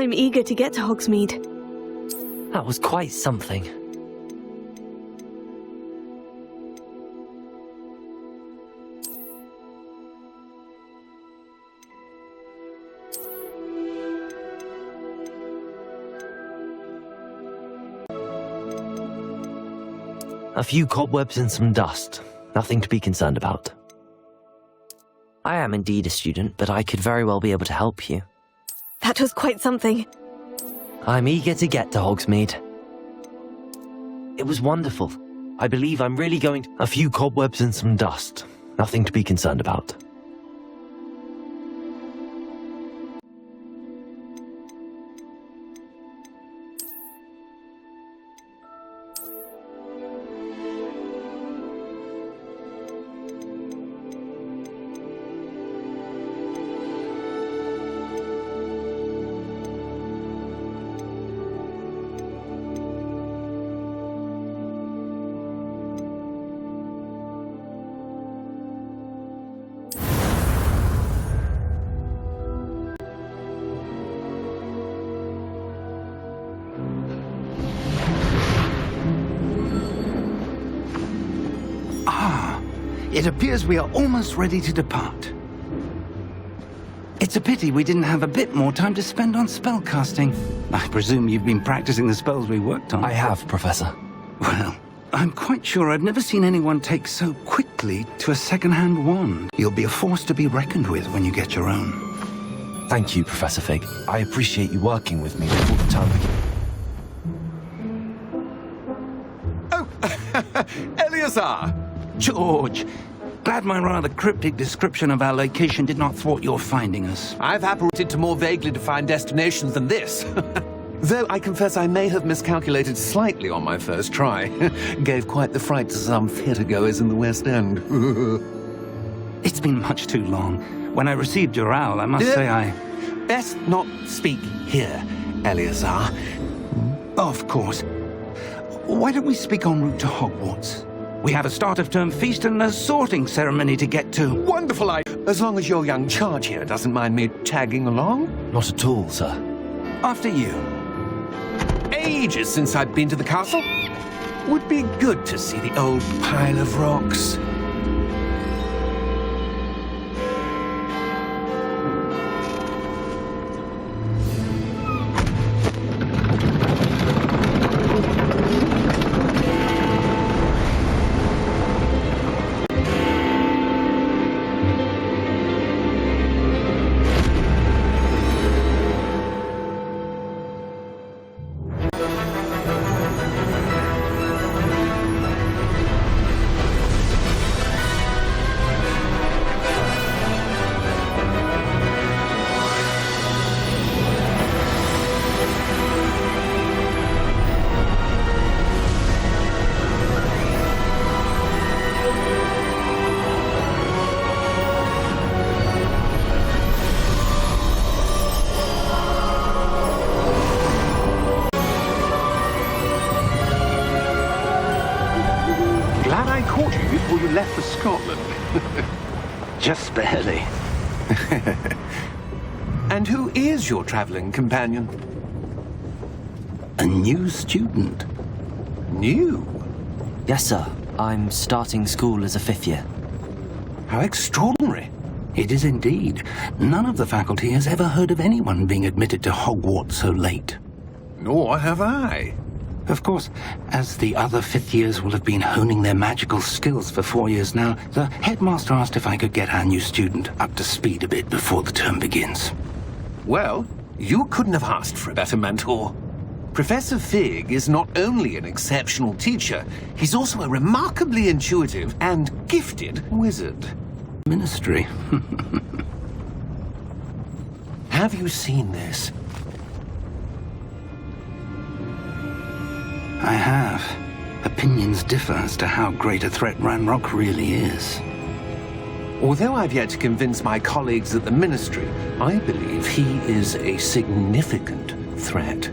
I'm eager to get to Hogsmeade. That was quite something. A few cobwebs and some dust. Nothing to be concerned about. I am indeed a student, but I could very well be able to help you. That was quite something. I'm eager to get to Hogsmeade. It was wonderful. I believe I'm really going to... A few cobwebs and some dust. Nothing to be concerned about. It appears we are almost ready to depart. It's a pity we didn't have a bit more time to spend on spellcasting. I presume you've been practicing the spells we worked on. I have, Professor. Well, I'm quite sure I've never seen anyone take so quickly to a second-hand wand. You'll be a force to be reckoned with when you get your own. Thank you, Professor Fig. I appreciate you working with me before the term begins. Oh, Eleazar! George, glad my rather cryptic description of our location did not thwart your finding us. I've apparated to more vaguely defined destinations than this. Though I confess I may have miscalculated slightly on my first try. Gave quite the fright to some theatre-goers in the West End. It's been much too long. When I received your owl, I must say I... Best not speak here, Eleazar. Of course. Why don't we speak en route to Hogwarts? We have a start-of-term feast and a sorting ceremony to get to. Wonderful idea. As long as your young charge here doesn't mind me tagging along. Not at all, sir. After you. Ages since I've been to the castle. Would be good to see the old pile of rocks. Before you left for Scotland. Just barely. And who is your traveling companion? A new student. New? Yes, sir. I'm starting school as a 5th year. How extraordinary. It is indeed. None of the faculty has ever heard of anyone being admitted to Hogwarts so late. Nor have I. Of course, as the other 5th years will have been honing their magical skills for 4 years now, the headmaster asked if I could get our new student up to speed a bit before the term begins. Well, you couldn't have asked for a better mentor. Professor Fig is not only an exceptional teacher, he's also a remarkably intuitive and gifted wizard. Ministry. Have you seen this? I have. Opinions differ as to how great a threat Ranrock really is. Although I've yet to convince my colleagues at the Ministry, I believe he is a significant threat.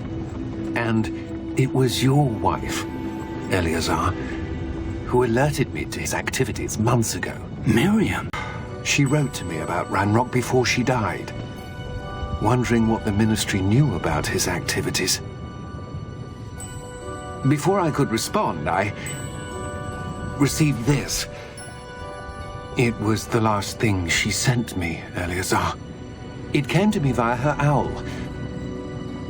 And it was your wife, Eleazar, who alerted me to his activities months ago. Miriam? She wrote to me about Ranrock before she died. wondering what the Ministry knew about his activities. Before I could respond, I received this. It was the last thing she sent me, Eleazar. It came to me via her owl,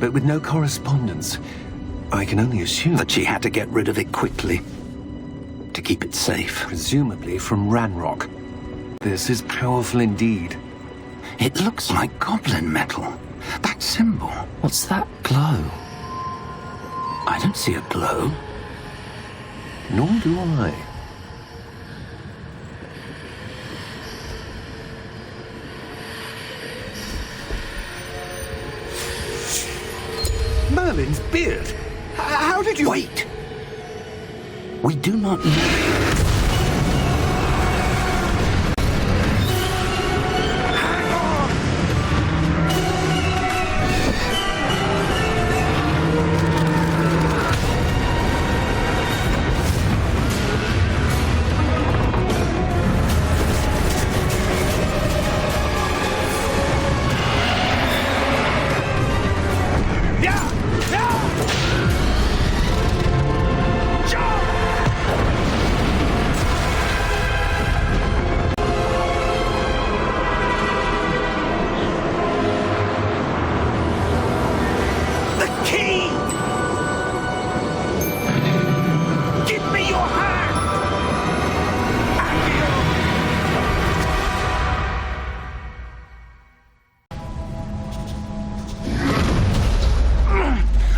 but with no correspondence. I can only assume That she had to get rid of it quickly to keep it safe. presumably from Ranrock. This is powerful indeed. It looks like goblin metal. That symbol. What's that glow? I don't see a glow. Nor do I. Merlin's beard! How did you... Wait! We do not know.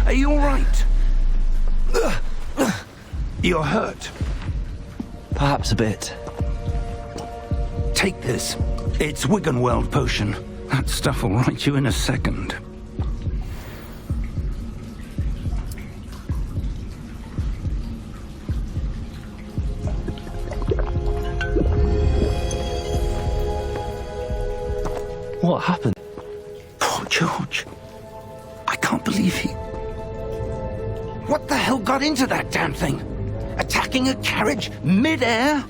Are you all right? You're hurt. Perhaps a bit. Take this. It's Wiggenweld potion. That stuff will right you in a second. What happened? Poor George. I can't believe he... What the hell got into that damn thing? Attacking a carriage mid-air?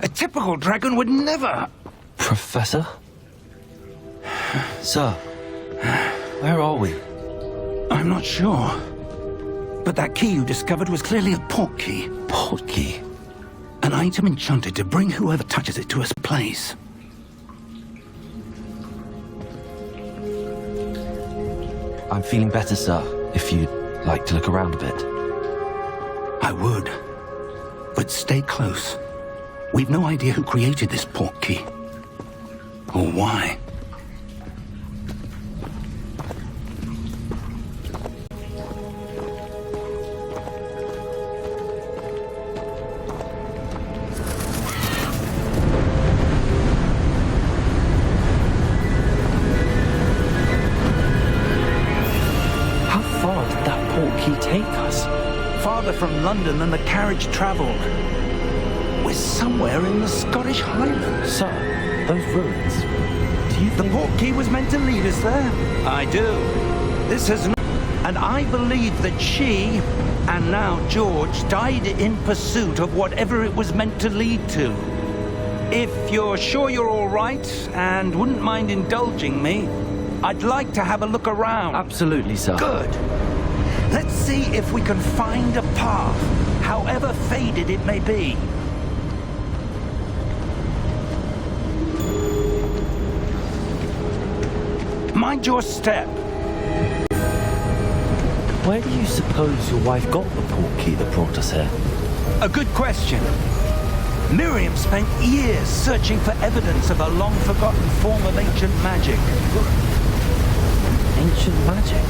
A typical dragon would never... Professor? Sir, where are we? I'm not sure. But that key you discovered was clearly a port key. Port key? An item enchanted to bring whoever touches it to a place. I'm feeling better, sir, if you'd like to look around a bit. I would. But stay close. We've no idea who created this port key. Or why. How far did that port key take us? Farther from London than the carriage travelled. We're somewhere in the Scottish Highlands. Sir, those ruins. Do you The think... port key was meant to lead us there? I do. This has not... And I believe that she, and now George, died in pursuit of whatever it was meant to lead to. If you're sure you're all right, and wouldn't mind indulging me, I'd like to have a look around. Absolutely, sir. Good. Let's see if we can find a path, however faded it may be. Mind your step. Where do you suppose your wife got the port key that brought us here? A good question. Miriam spent years searching for evidence of a long-forgotten form of ancient magic. Ancient magic?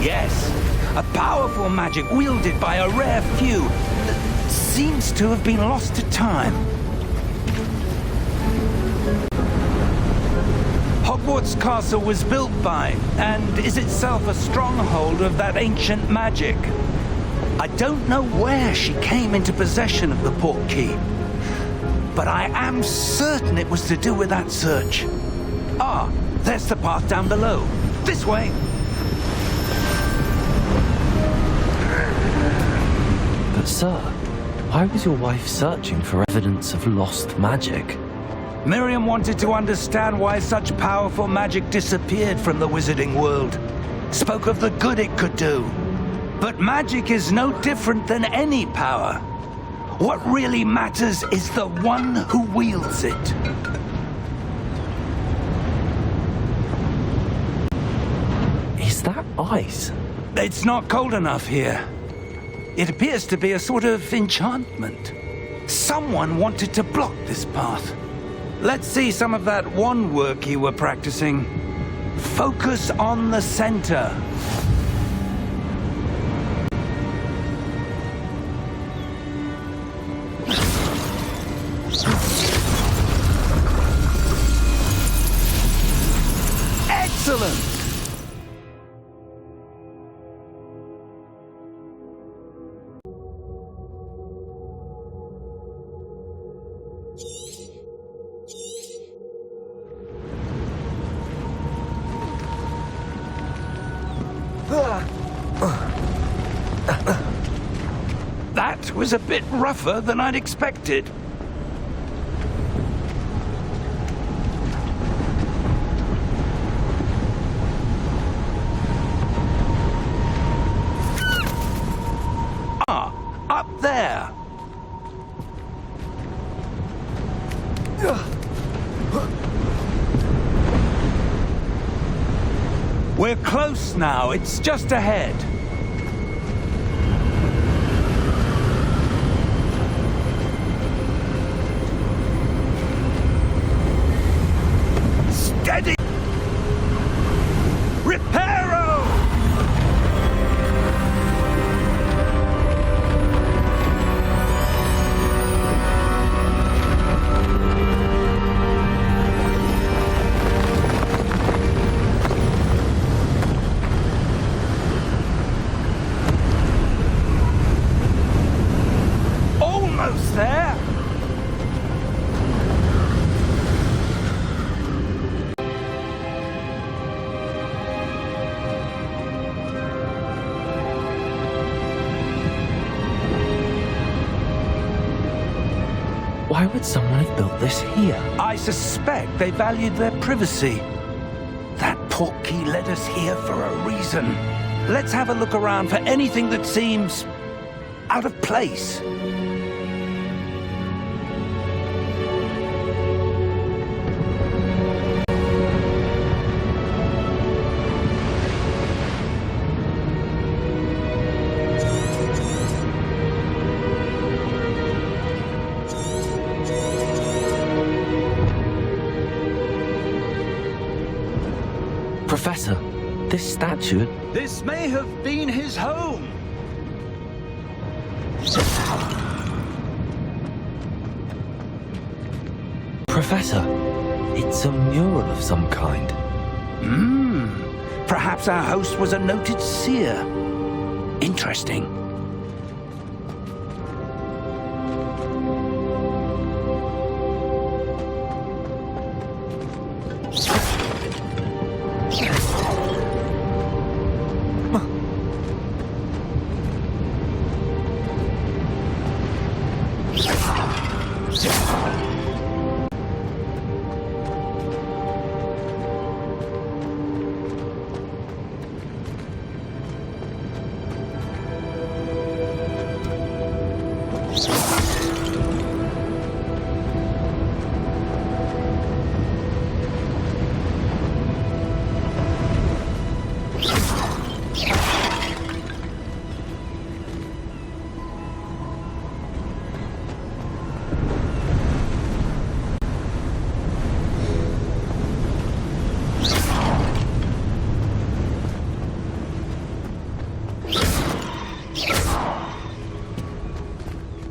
Yes, a powerful magic wielded by a rare few that seems to have been lost to time. Hogwarts Castle was built by, and is itself a stronghold of that ancient magic. I don't know where she came into possession of the port key, but I am certain it was to do with that search. Ah, there's the path down below. This way. But sir, why was your wife searching for evidence of lost magic? Miriam wanted to understand why such powerful magic disappeared from the wizarding world. Spoke of the good it could do. But magic is no different than any power. What really matters is the one who wields it. Is that ice? It's not cold enough here. It appears to be a sort of enchantment. Someone wanted to block this path. Let's see some of that wand work you were practicing. Focus on the center. Excellent! That was a bit rougher than I'd expected. Ah, up there. We're close now. It's just ahead. Steady! Reparo! Almost there! Why would someone have built this here? I suspect they valued their privacy. That portkey led us here for a reason. Let's have a look around for anything that seems out of place. Professor, this statue... This may have been his home. Professor, it's a mural of some kind. Perhaps our host was a noted seer. Interesting.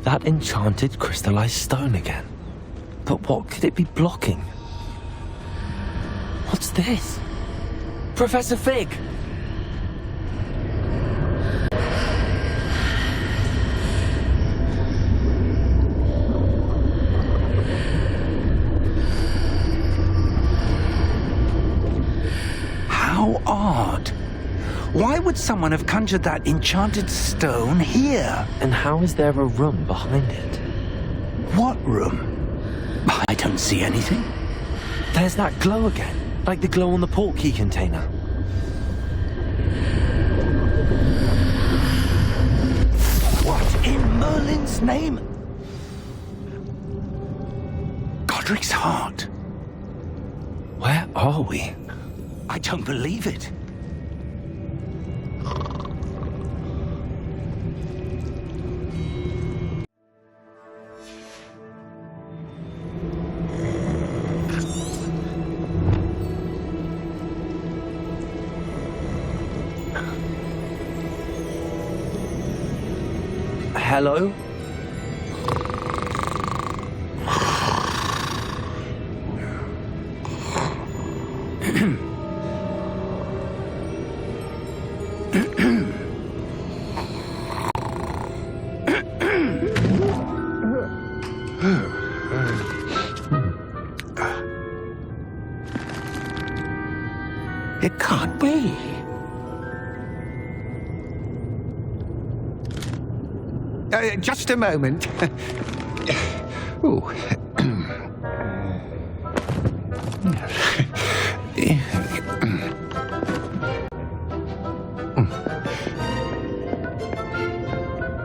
That enchanted crystallized stone again. But what could it be blocking? What's this? Professor Fig! How odd. Why would someone have conjured that enchanted stone here? And how is there a room behind it? What room? I don't see anything. There's that glow again, like the glow on the port key container. What in Merlin's name? Godric's heart. Where are we? I don't believe it. Hello? It can't be. Just a moment. Ooh.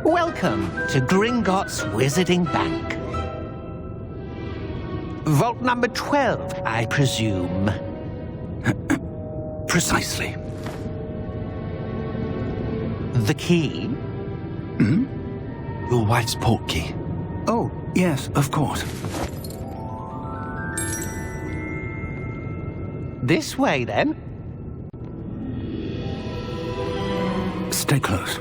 Welcome to Gringotts Wizarding Bank. Vault number 12, I presume. Precisely. The key? Your wife's port key. Oh, yes, of course. This way, then. Stay close.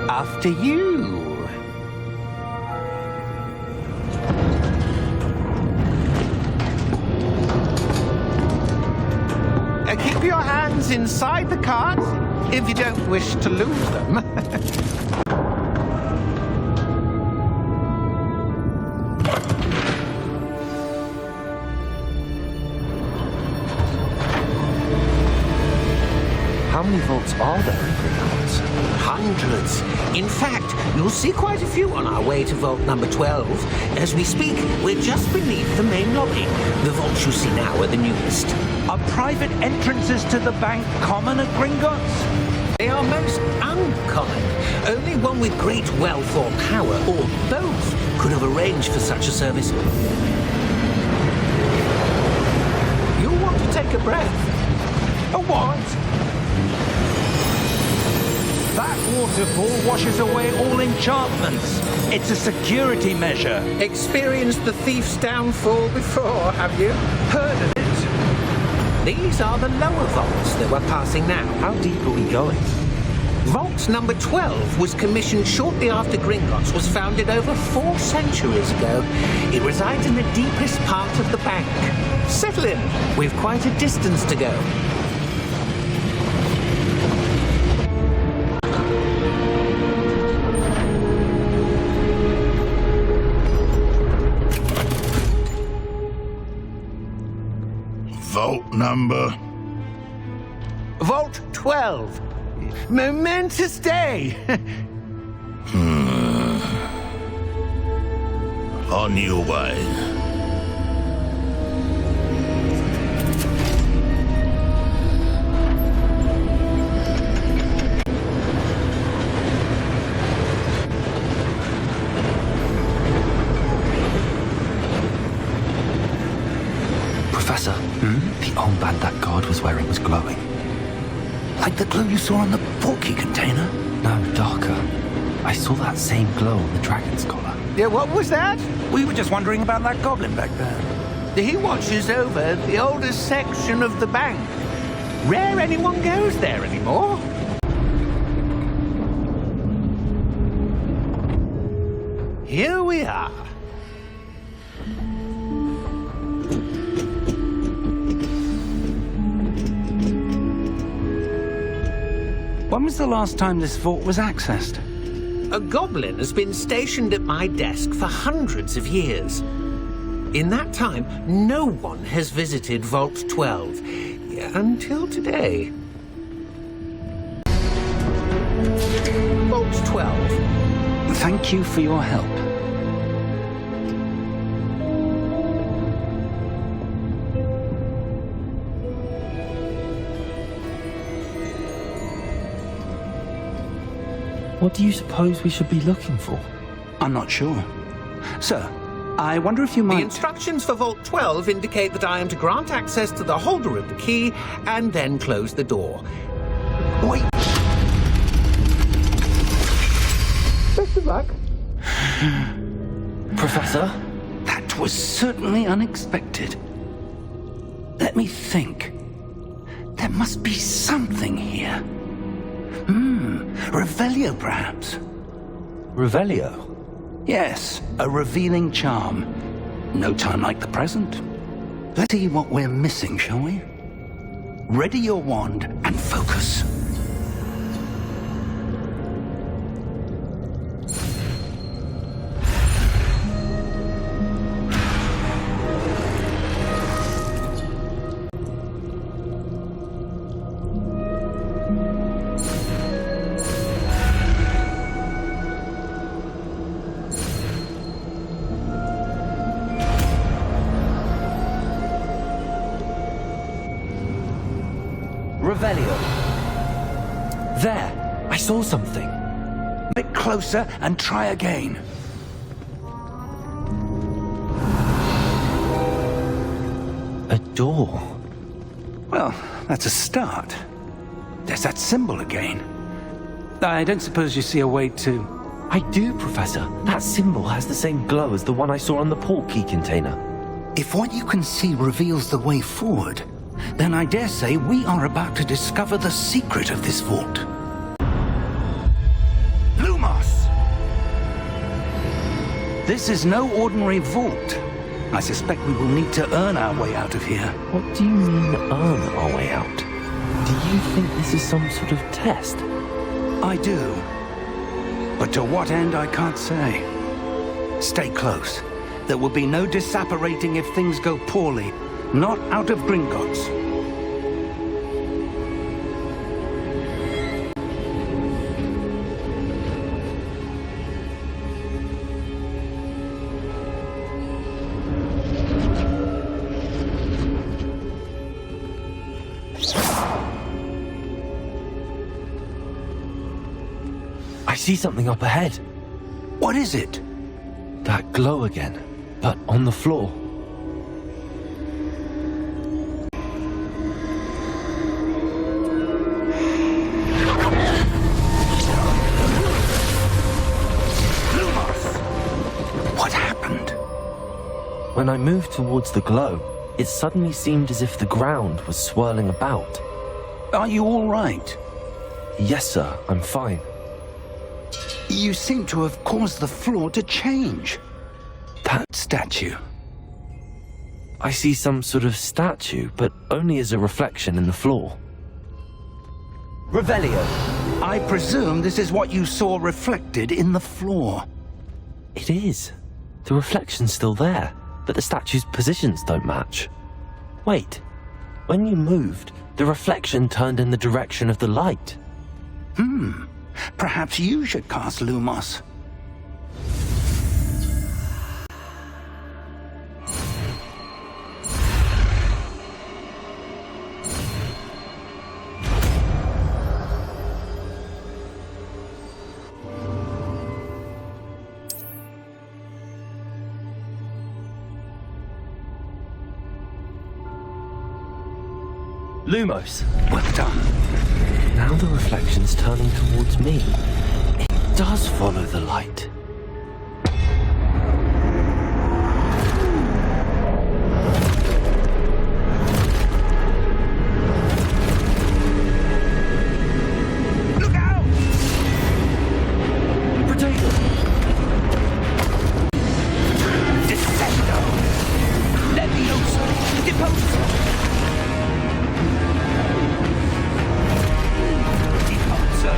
After you. Keep your hands inside the cards if you don't wish to lose them. How many vaults are there in Gringotts? Hundreds. In fact, you'll see quite a few on our way to vault number 12. As we speak, we're just beneath the main lobby. The vaults you see now are the newest. Are private entrances to the bank common at Gringotts? They are most uncommon. Only one with great wealth or power, or both, could have arranged for such a service. You'll want to take a breath. A what? That waterfall washes away all enchantments. It's a security measure. Experienced the thief's downfall before, have you? Heard of it? These are the lower vaults that we're passing now. How deep are we going? Vault number 12 was commissioned shortly after Gringotts was founded over 4 centuries ago. It resides in the deepest part of the bank. Settle in. We've quite a distance to go. Vault number? Vault 12. Momentous day. On your way. Professor, the armband that guard was wearing was glowing. Like the glow you saw on the portkey container? No, darker. I saw that same glow on the dragon's collar. Yeah, what was that? We were just wondering about that goblin back there. He watches over the oldest section of the bank. Rare anyone goes there anymore. Here we are. When was the last time this vault was accessed? A goblin has been stationed at my desk for hundreds of years. In that time, no one has visited Vault 12. until today. Vault 12. Thank you for your help. What do you suppose we should be looking for? I'm not sure. Sir, I wonder if you The might... instructions for Vault 12 indicate that I am to grant access to the holder of the key and then close the door. Wait! Best of luck. Professor? That was certainly unexpected. Let me think. There must be something here. Revelio, perhaps? Revelio? Yes, a revealing charm. No time like the present. Let's see what we're missing, shall we? Ready your wand and focus. Revelio. There! I saw something. A bit closer and try again. A door. Well, that's a start. There's that symbol again. I don't suppose you see a way to... I do, Professor. That symbol has the same glow as the one I saw on the port key container. If what you can see reveals the way forward, then I dare say we are about to discover the secret of this vault. Lumos! This is no ordinary vault. I suspect we will need to earn our way out of here. What do you mean, earn our way out? Do you think this is some sort of test? I do. But to what end, I can't say. Stay close. There will be no disapparating if things go poorly. Not out of Gringotts. I see something up ahead. What is it? That glow again, but on the floor. What happened? When I moved towards the glow, it suddenly seemed as if the ground was swirling about. Are you all right? Yes, sir, I'm fine. You seem to have caused the floor to change. That Statue. I see some sort of statue, but only as a reflection in the floor. Revelio. I presume this is what you saw reflected in the floor. It is. The reflection's still there, but the statue's positions don't match. Wait. When you moved, the reflection turned in the direction of the light. Perhaps you should cast Lumos. Lumos. Well done. Now the reflection's turning towards me. It does follow the light. Look out! Potato! Descendo! Levioso! Deposo! Deposo!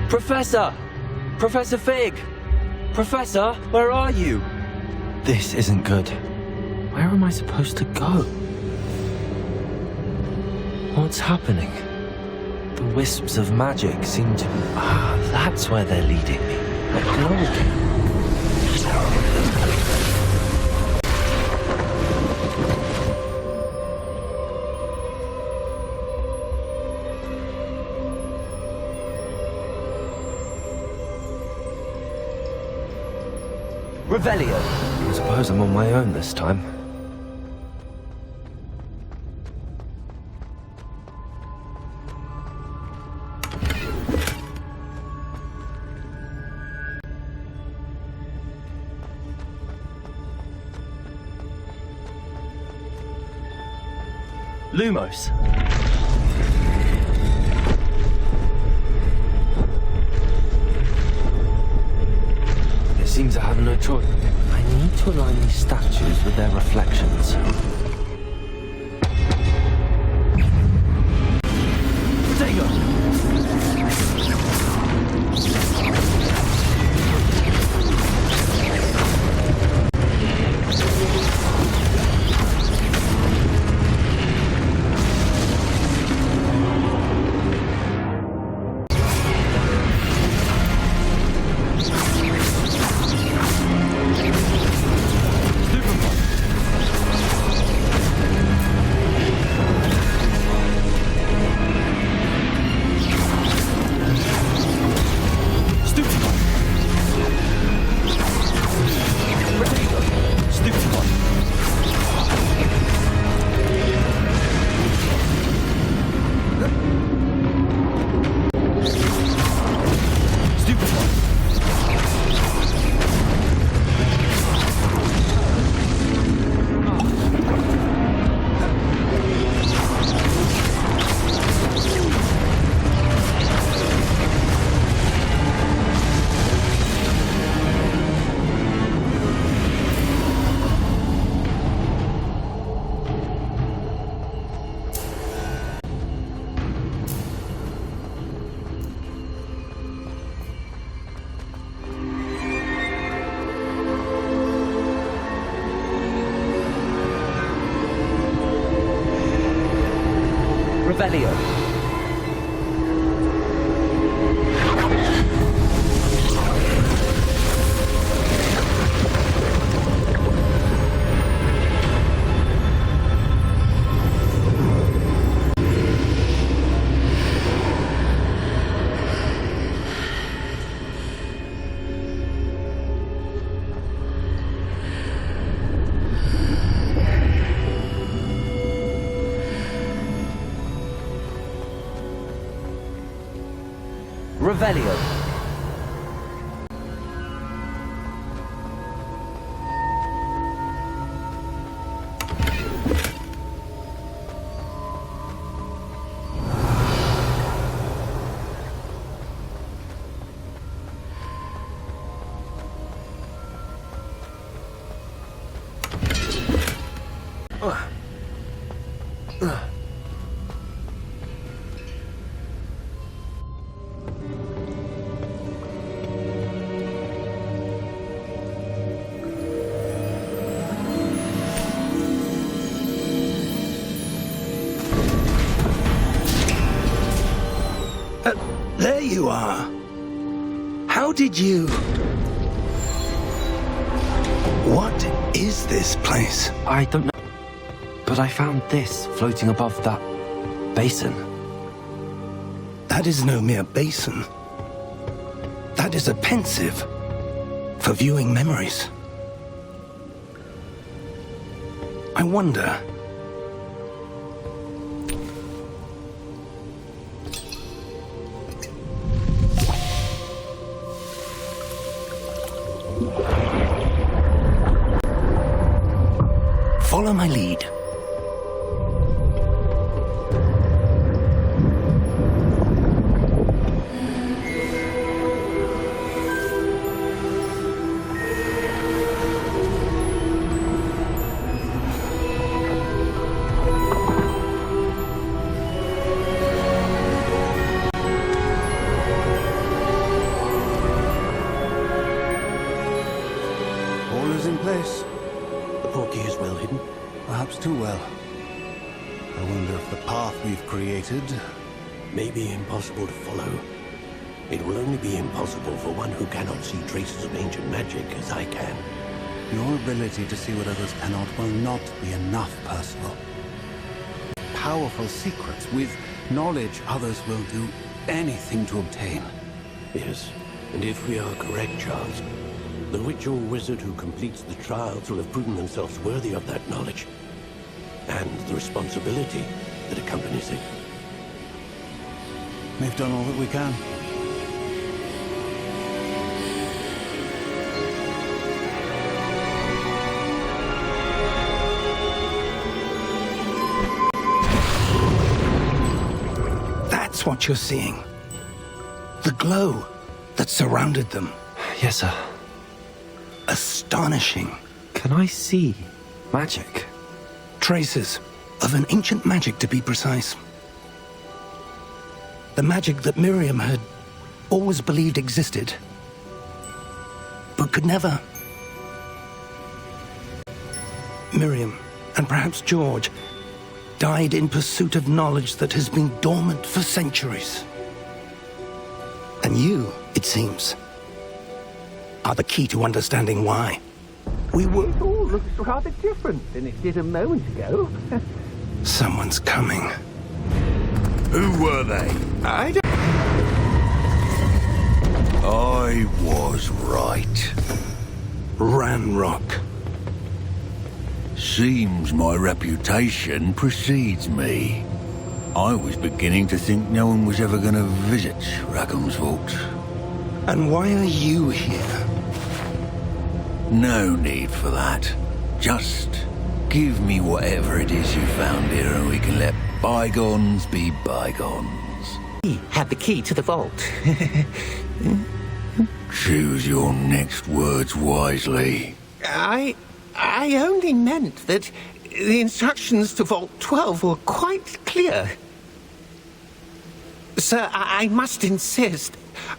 Professor! Professor Fig! Professor, where are you? This isn't good. Where am I supposed to go? What's happening? The wisps of magic seem to... that's where they're leading me. Glow again. Revelio. I suppose I'm on my own this time. Lumos. It seems I have no choice. I need to align these statues with their reflections. Revelio. Revelio. There you are. How did you... What is this place? I don't know. But I found this floating above that basin. That is no mere basin. That is a pensive for viewing memories. I wonder... Follow my lead. I wonder if the path we've created may be impossible to follow. It will only be impossible for one who cannot see traces of ancient magic as I can. Your ability to see what others cannot will not be enough, Percival. Powerful secrets with knowledge others will do anything to obtain. Yes, and if we are correct, Charles, the witch or wizard who completes the trials will have proven themselves worthy of that knowledge, and the responsibility that accompanies it. We've done all that we can. That's what you're seeing. The glow that surrounded them. Yes, sir. Astonishing. Can I see magic? Traces of an ancient magic, to be precise. The magic that Miriam had always believed existed, but could never. Miriam, and perhaps George, died in pursuit of knowledge that has been dormant for centuries. And you, it seems, are the key to understanding why. We were all looks rather different than it did a moment ago. Someone's coming. Who were they? I don't... I was right. Ranrock. Seems my reputation precedes me. I was beginning to think no one was ever going to visit Rackham's Vault. And why are you here? No need for that. Just give me whatever it is you found here and we can let bygones be bygones. He had the key to the vault. Choose your next words wisely. I only meant that the instructions to Vault 12 were quite clear. Sir, I must insist.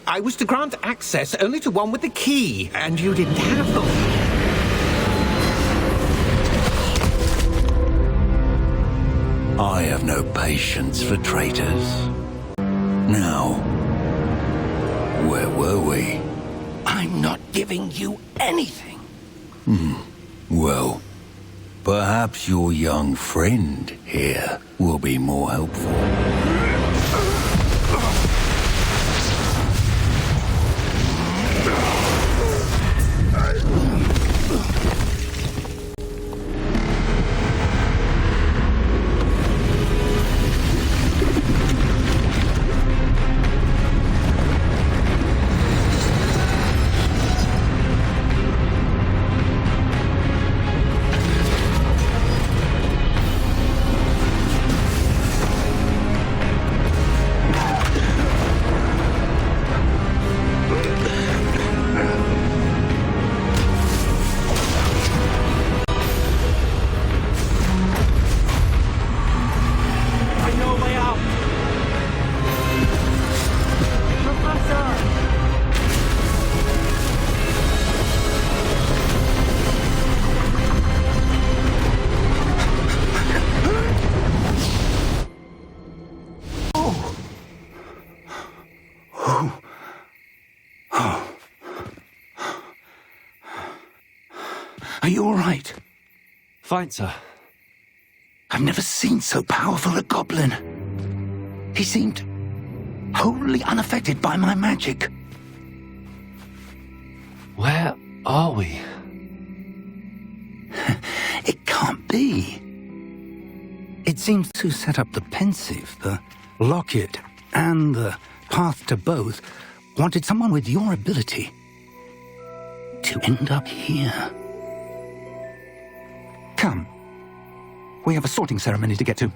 I was to grant access only to one with the key, and you didn't have them. I have no patience for traitors. Now, where were we? I'm not giving you anything. Well, perhaps your young friend here will be more helpful. Are you all right? Fine, sir. I've never seen so powerful a goblin. He seemed wholly unaffected by my magic. Where are we? It can't be. It seems to set up the pensive, the locket, and the path to both wanted someone with your ability to end up here. Come. We have a sorting ceremony to get to.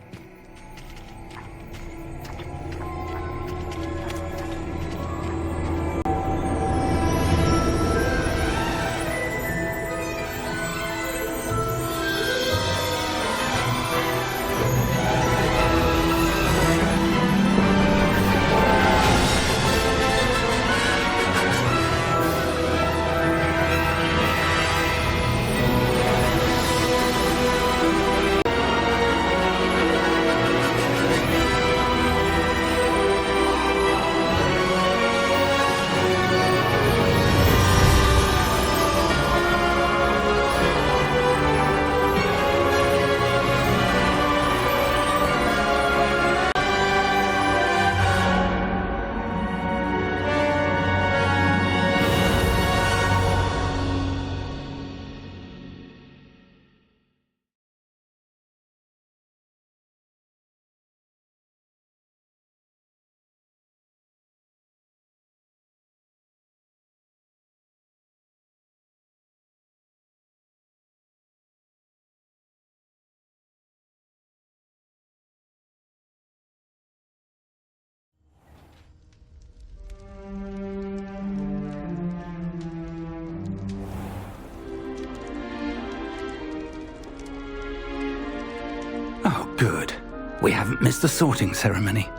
Oh, good. We haven't missed the sorting ceremony.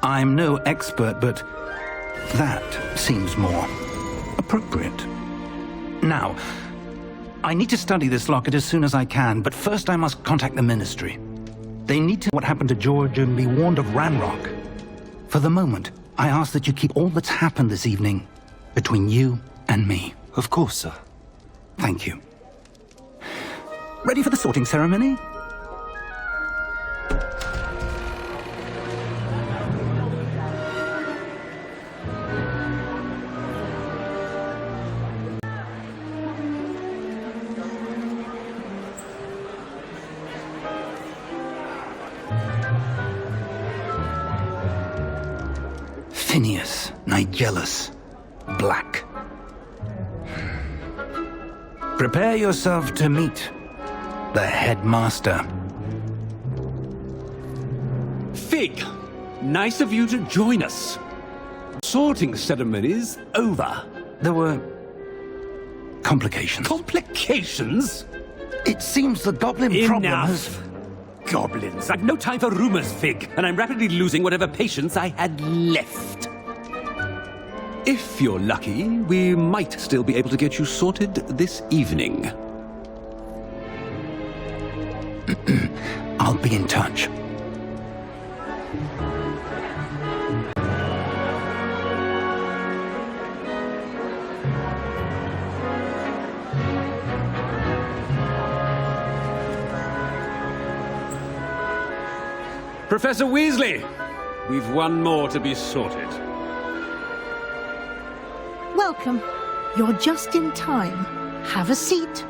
I'm no expert, but that seems more appropriate. Now, I need to study this locket as soon as I can, but first I must contact the Ministry. They need to know what happened to George and be warned of Ranrock. For the moment, I ask that you keep all that's happened this evening between you and me. Of course, sir. Thank you. Ready for the sorting ceremony? Phineas, Nigellus, Black. Prepare yourself to meet the headmaster. Fig, nice of you to join us. Sorting ceremony's over. There were complications. Complications? It seems the goblin problem has... Enough! Goblins. I've no time for rumors, Fig, and I'm rapidly losing whatever patience I had left. If you're lucky, we might still be able to get you sorted this evening. I'll be in touch. Professor Weasley, we've one more to be sorted. Welcome. You're just in time. Have a seat.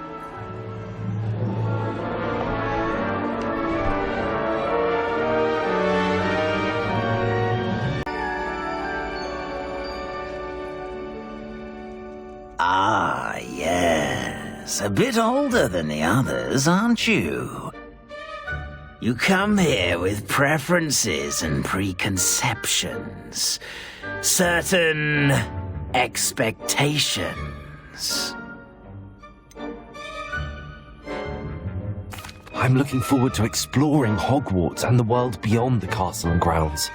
Ah, yes. A bit older than the others, aren't you? You come here with preferences and preconceptions. Certain expectations. I'm looking forward to exploring Hogwarts and the world beyond the castle and grounds.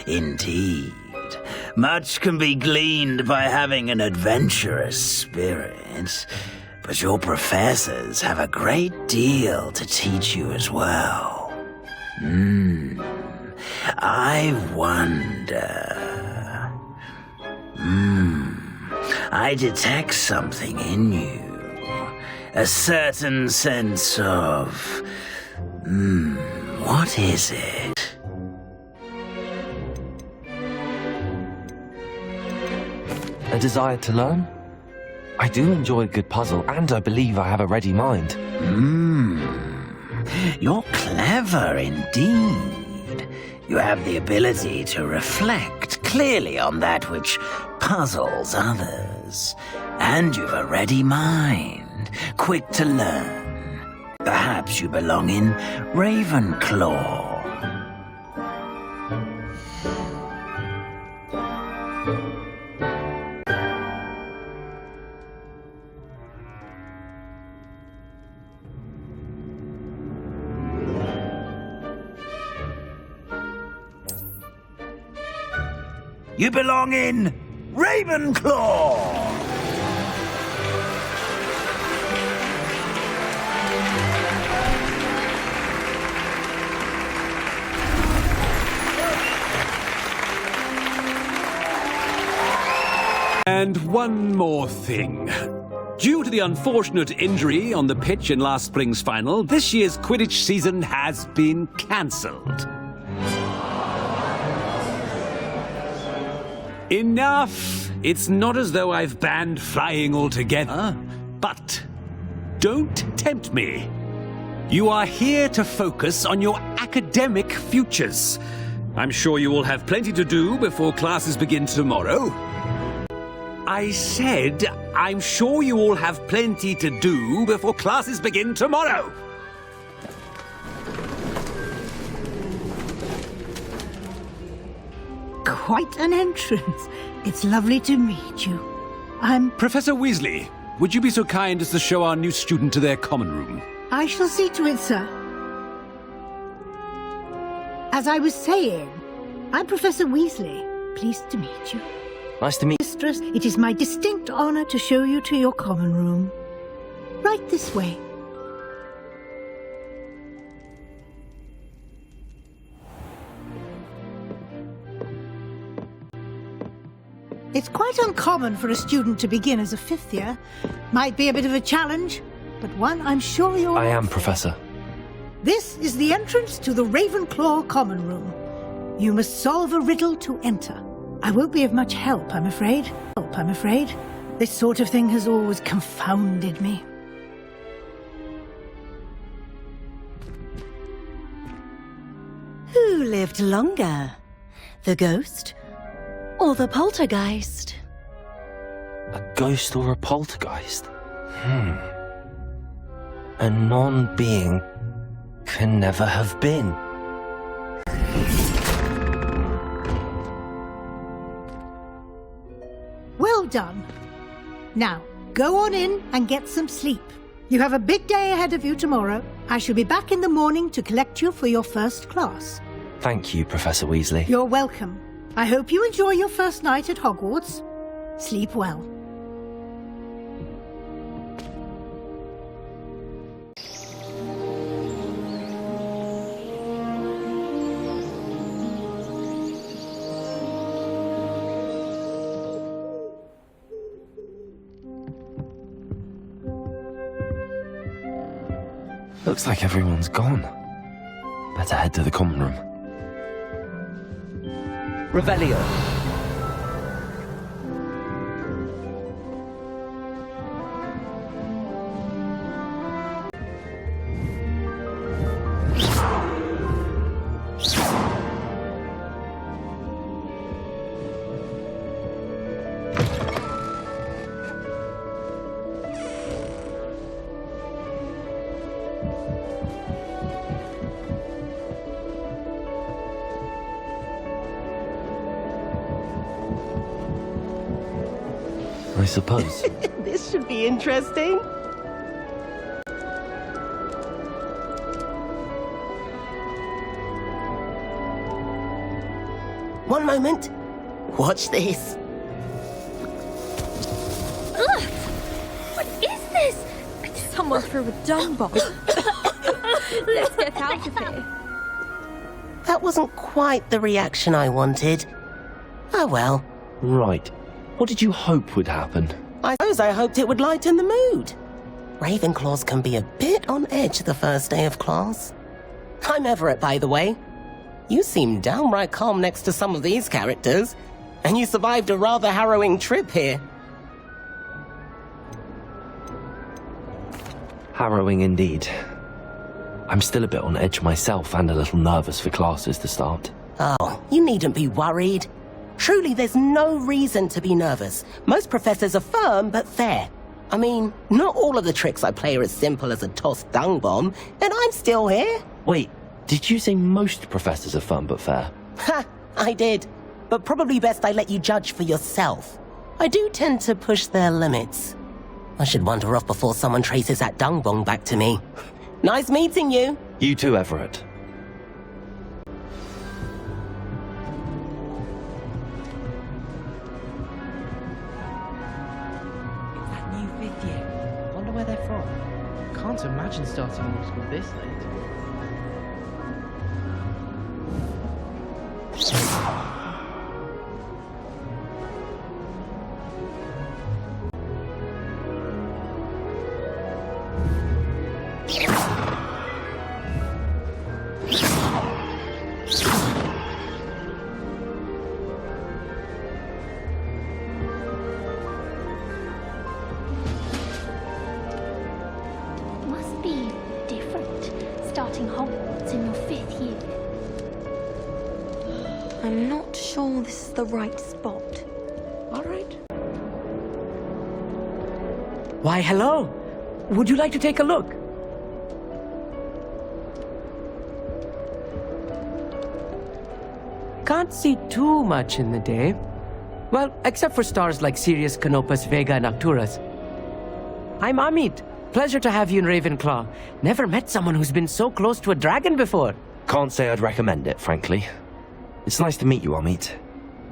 Indeed. Much can be gleaned by having an adventurous spirit, but your professors have a great deal to teach you as well. I wonder... I detect something in you. A certain sense of... what is it? A desire to learn? I do enjoy a good puzzle, and I believe I have a ready mind. You're clever indeed. You have the ability to reflect clearly on that which puzzles others. And you've a ready mind, quick to learn. Perhaps you belong in Ravenclaw. You belong in Ravenclaw! And one more thing. Due to the unfortunate injury on the pitch in last spring's final, this year's Quidditch season has been cancelled. Enough! It's not as though I've banned flying altogether, but don't tempt me. You are here to focus on your academic futures. I'm sure you will have plenty to do before classes begin tomorrow. I said, I'm sure you all have plenty to do before classes begin tomorrow. Quite an entrance. It's lovely to meet you. I'm... Professor Weasley, would you be so kind as to show our new student to their common room? I shall see to it, sir. As I was saying, I'm Professor Weasley. Pleased to meet you. Nice to meet Mistress, it is my distinct honor to show you to your common room. Right this way. It's quite uncommon for a student to begin as a fifth year. Might be a bit of a challenge, but one I'm sure you're... I am, Professor. This is the entrance to the Ravenclaw common room. You must solve a riddle to enter. I won't be of much help, I'm afraid. This sort of thing has always confounded me. Who lived longer? The ghost or the poltergeist? A ghost or a poltergeist? A non-being can never have been. Well done. Now, go on in and get some sleep. You have a big day ahead of you tomorrow. I shall be back in the morning to collect you for your first class. Thank you, Professor Weasley. You're welcome. I hope you enjoy your first night at Hogwarts. Sleep well. Looks like everyone's gone. Better head to the common room. Revelio. I suppose. This should be interesting. One moment. Watch this. Ugh! What is this? Someone threw a dung bomb. Let's get out of here. That wasn't quite the reaction I wanted. Oh well. Right. What did you hope would happen? I suppose I hoped it would lighten the mood. Ravenclaws can be a bit on edge the first day of class. I'm Everett, by the way. You seem downright calm next to some of these characters, and you survived a rather harrowing trip here. Harrowing indeed. I'm still a bit on edge myself and a little nervous for classes to start. Oh, you needn't be worried. Truly, there's no reason to be nervous. Most professors are firm but fair. I mean, not all of the tricks I play are as simple as a tossed dung bomb, and I'm still here. Wait, did you say most professors are firm but fair? Ha, I did. But probably best I let you judge for yourself. I do tend to push their limits. I should wander off before someone traces that dung bomb back to me. Nice meeting you. You too, Everett. Where they're from. Can't imagine starting law school this late. Starting Hogwarts in your 5th year. I'm not sure this is the right spot. All right. Why, hello. Would you like to take a look? Can't see too much in the day. Well, except for stars like Sirius, Canopus, Vega, and Arcturus. I'm Amit. Pleasure to have you in Ravenclaw. Never met someone who's been so close to a dragon before. Can't say I'd recommend it, frankly. It's nice to meet you, Amit.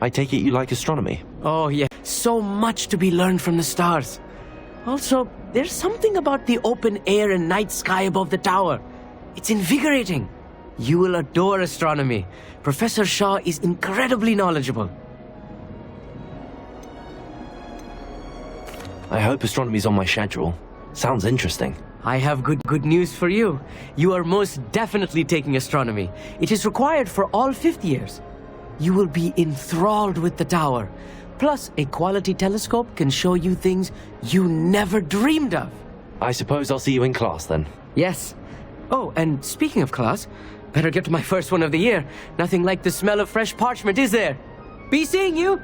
I take it you like astronomy. Oh, yeah. So much to be learned from the stars. Also, there's something about the open air and night sky above the tower. It's invigorating. You will adore astronomy. Professor Shaw is incredibly knowledgeable. I hope astronomy's on my schedule. Sounds interesting. I have good news for you. You are most definitely taking astronomy. It is required for all 5th years. You will be enthralled with the tower. Plus, a quality telescope can show you things you never dreamed of. I suppose I'll see you in class then. Yes. Oh, and speaking of class, better get to my first one of the year. Nothing like the smell of fresh parchment, is there? Be seeing you!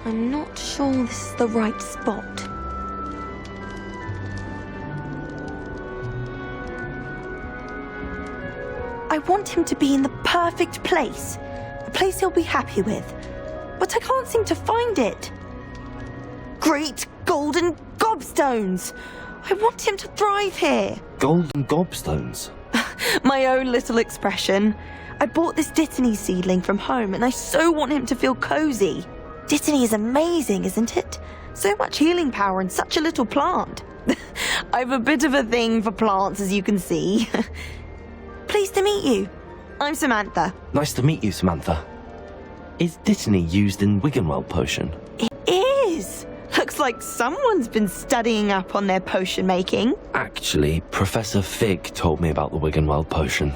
I'm not sure this is the right spot. I want him to be in the perfect place. A place he'll be happy with. But I can't seem to find it. Great golden gobstones! I want him to thrive here. Golden gobstones? My own little expression. I bought this Dittany seedling from home and I so want him to feel cozy. Dittany is amazing, isn't it? So much healing power in such a little plant. I've a bit of a thing for plants, as you can see. Pleased to meet you. I'm Samantha. Nice to meet you, Samantha. Is Dittany used in Wiggenweld potion? It is. Looks like someone's been studying up on their potion making. Actually, Professor Fig told me about the Wiggenweld potion.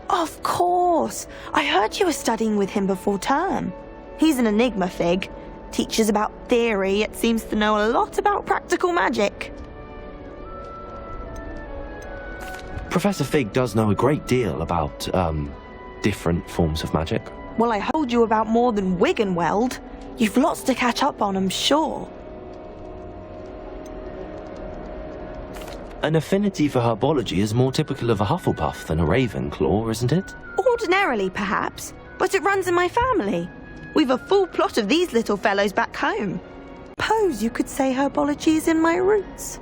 Of course. I heard you were studying with him before term. He's an enigma, Fig. Teaches about theory, yet seems to know a lot about practical magic. Professor Fig does know a great deal about, different forms of magic. Well, I told you about more than Wiggenweld. You've lots to catch up on, I'm sure. An affinity for herbology is more typical of a Hufflepuff than a Ravenclaw, isn't it? Ordinarily, perhaps, but it runs in my family. We've a full plot of these little fellows back home. Suppose you could say herbology is in my roots.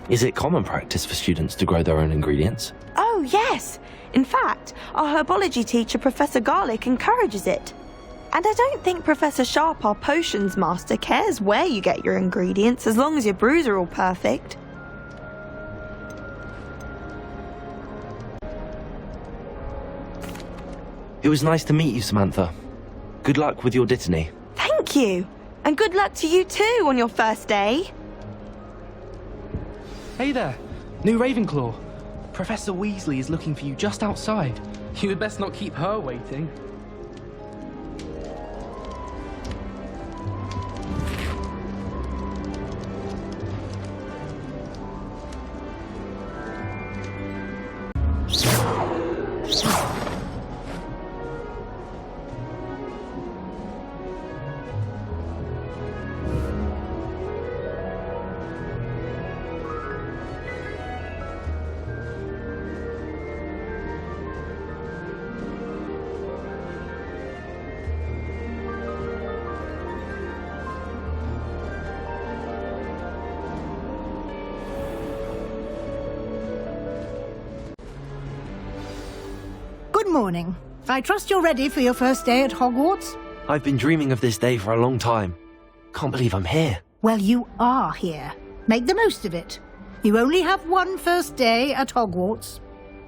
Is it common practice for students to grow their own ingredients? Oh, yes. In fact, our herbology teacher, Professor Garlick, encourages it. And I don't think Professor Sharp, our potions master, cares where you get your ingredients as long as your brews are all perfect. It was nice to meet you, Samantha. Good luck with your Dittany. Thank you. And good luck to you too on your first day. Hey there, new Ravenclaw. Professor Weasley is looking for you just outside. You had best not keep her waiting. Good morning. I trust you're ready for your first day at Hogwarts? I've been dreaming of this day for a long time. Can't believe I'm here. Well, you are here. Make the most of it. You only have one first day at Hogwarts.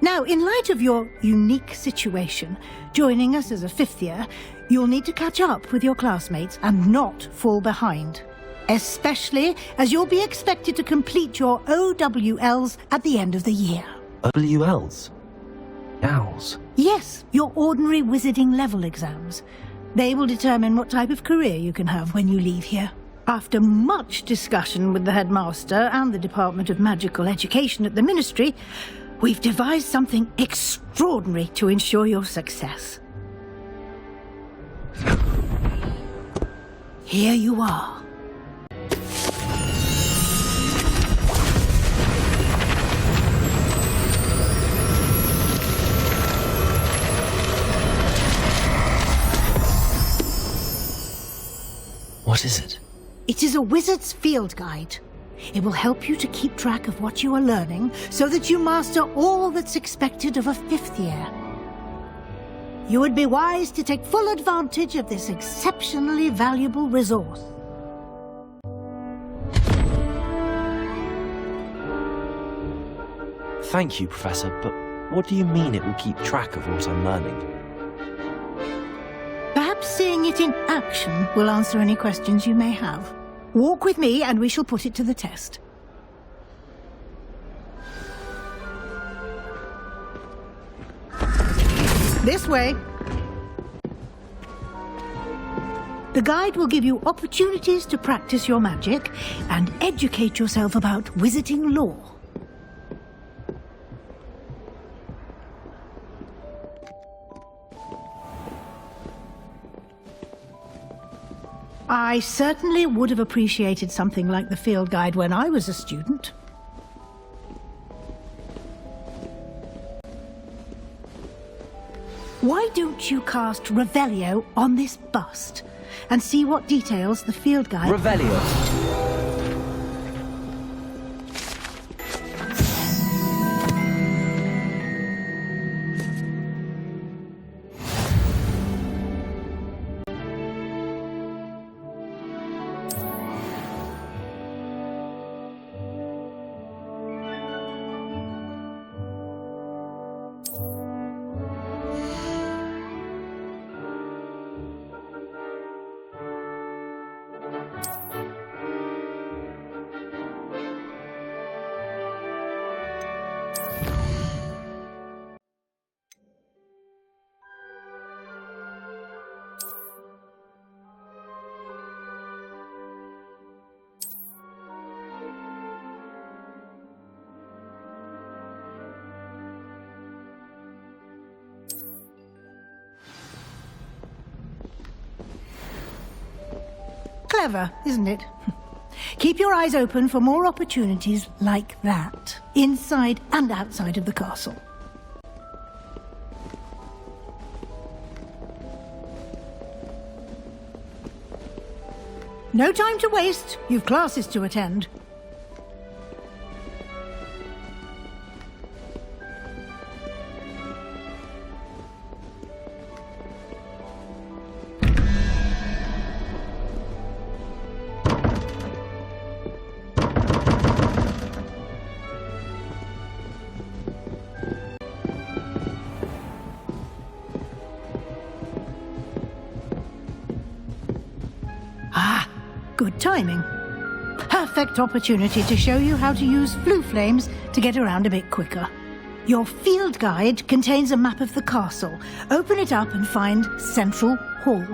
Now, in light of your unique situation, joining us as a 5th year, you'll need to catch up with your classmates and not fall behind. Especially as you'll be expected to complete your OWLs at the end of the year. OWLs? Owls? Yes, your ordinary wizarding level exams. They will determine what type of career you can have when you leave here. After much discussion with the headmaster and the Department of Magical Education at the Ministry, we've devised something extraordinary to ensure your success. Here you are. What is it? It is a wizard's field guide. It will help you to keep track of what you are learning so that you master all that's expected of a 5th year. You would be wise to take full advantage of this exceptionally valuable resource. Thank you, Professor, but what do you mean it will keep track of what I'm learning? Perhaps seeing it in action will answer any questions you may have. Walk with me and we shall put it to the test. This way. The guide will give you opportunities to practice your magic and educate yourself about wizarding lore. I certainly would have appreciated something like the field guide when I was a student. Why don't you cast Revelio on this bust and see what details the field guide... Revelio. Clever, isn't it? Keep your eyes open for more opportunities like that, inside and outside of the castle. No time to waste. You've classes to attend. Good timing. Perfect opportunity to show you how to use flue flames to get around a bit quicker. Your field guide contains a map of the castle. Open it up and find Central Hall.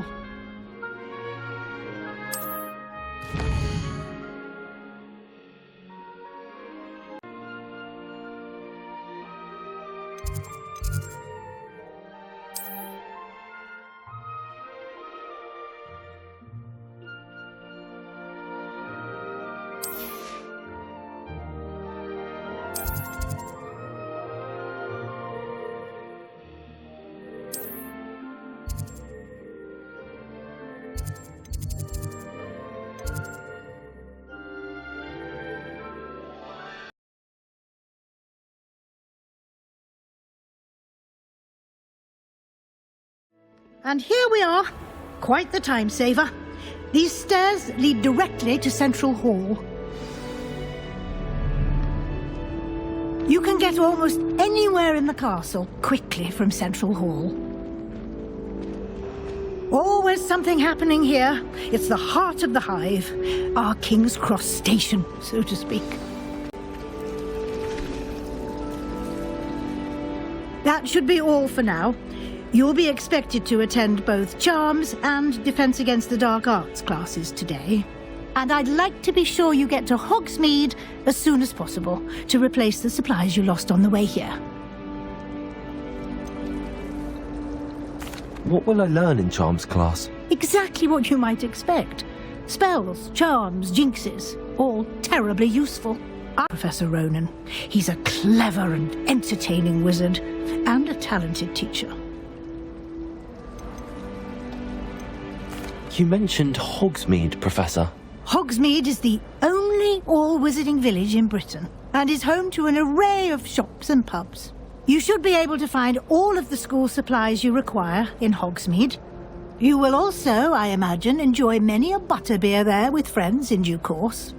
And here we are. Quite the time saver. These stairs lead directly to Central Hall. You can get almost anywhere in the castle quickly from Central Hall. Always something happening here. It's the heart of the hive. Our King's Cross station, so to speak. That should be all for now. You'll be expected to attend both Charms and Defense Against the Dark Arts classes today. And I'd like to be sure you get to Hogsmeade as soon as possible to replace the supplies you lost on the way here. What will I learn in Charms class? Exactly what you might expect. Spells, charms, jinxes, all terribly useful. I'm Professor Ronan. He's a clever and entertaining wizard and a talented teacher. You mentioned Hogsmeade, Professor. Hogsmeade is the only all-wizarding village in Britain and is home to an array of shops and pubs. You should be able to find all of the school supplies you require in Hogsmeade. You will also, I imagine, enjoy many a butterbeer there with friends in due course.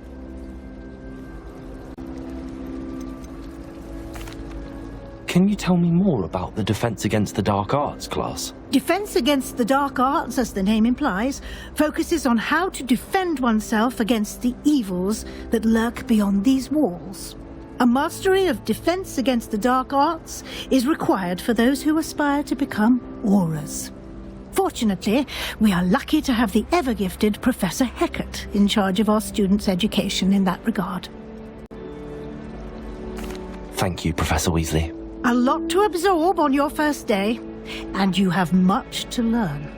Can you tell me more about the Defense Against the Dark Arts class? Defense Against the Dark Arts, as the name implies, focuses on how to defend oneself against the evils that lurk beyond these walls. A mastery of Defense Against the Dark Arts is required for those who aspire to become Aurors. Fortunately, we are lucky to have the ever-gifted Professor Hecat in charge of our students' education in that regard. Thank you, Professor Weasley. A lot to absorb on your first day, and you have much to learn.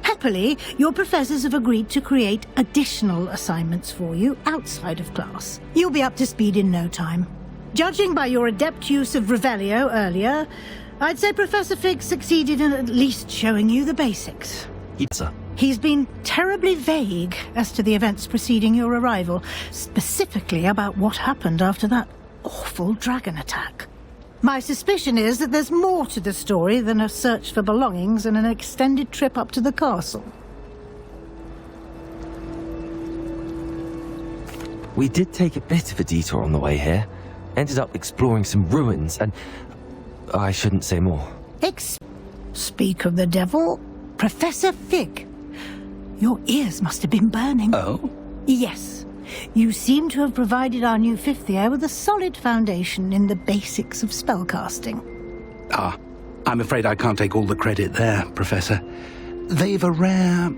Happily, your professors have agreed to create additional assignments for you outside of class. You'll be up to speed in no time. Judging by your adept use of Revelio earlier, I'd say Professor Fig succeeded in at least showing you the basics. Yes, sir. He's been terribly vague as to the events preceding your arrival, specifically about what happened after that awful dragon attack. My suspicion is that there's more to the story than a search for belongings and an extended trip up to the castle. We did take a bit of a detour on the way here. Ended up exploring some ruins and... I shouldn't say more. Speak of the devil, Professor Fig. Your ears must have been burning. Oh? Yes. You seem to have provided our new fifth year with a solid foundation in the basics of spellcasting. I'm afraid I can't take all the credit there, Professor. They've a rare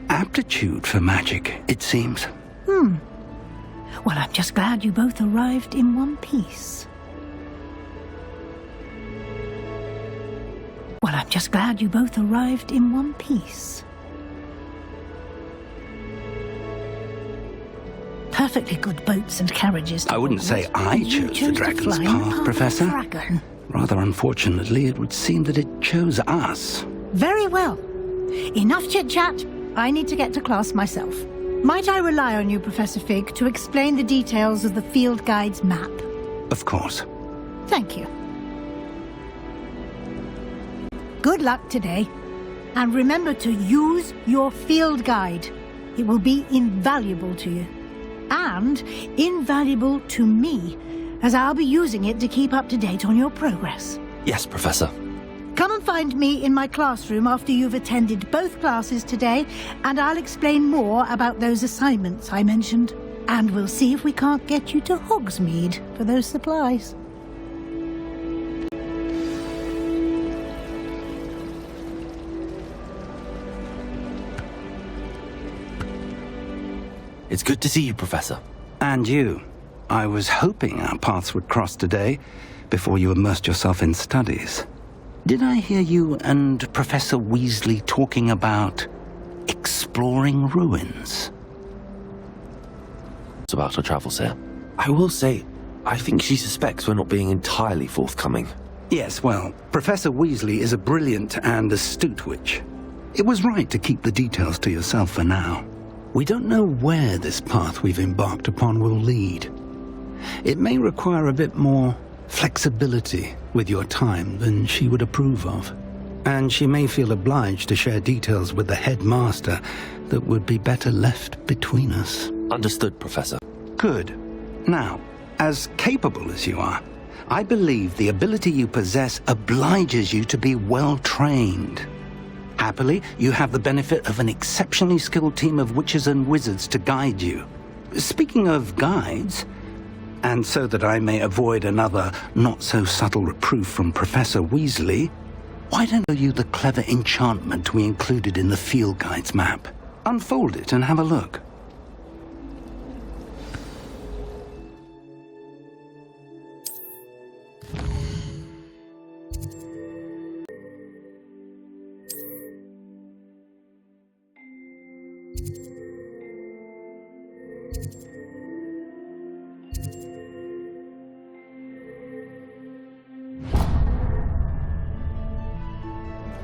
aptitude for magic, it seems. Well, I'm just glad you both arrived in one piece. Perfectly good boats and carriages. I wouldn't say I chose the dragon's path, Professor. Rather unfortunately, it would seem that it chose us. Very well. Enough chit-chat. I need to get to class myself. Might I rely on you, Professor Fig, to explain the details of the field guide's map? Of course. Thank you. Good luck today. And remember to use your field guide. It will be invaluable to you. And invaluable to me, as I'll be using it to keep up to date on your progress. Yes, Professor. Come and find me in my classroom after you've attended both classes today, and I'll explain more about those assignments I mentioned. And we'll see if we can't get you to Hogsmeade for those supplies. It's good to see you, Professor. And you. I was hoping our paths would cross today, before you immersed yourself in studies. Did I hear you and Professor Weasley talking about exploring ruins? It's about her travels here. I will say, I think she suspects we're not being entirely forthcoming. Yes, well, Professor Weasley is a brilliant and astute witch. It was right to keep the details to yourself for now. We don't know where this path we've embarked upon will lead. It may require a bit more flexibility with your time than she would approve of. And she may feel obliged to share details with the headmaster that would be better left between us. Understood, Professor. Good. Now, as capable as you are, I believe the ability you possess obliges you to be well trained. Happily, you have the benefit of an exceptionally skilled team of witches and wizards to guide you. Speaking of guides, and so that I may avoid another not-so-subtle reproof from Professor Weasley, why don't you the clever enchantment we included in the field guide's map? Unfold it and have a look.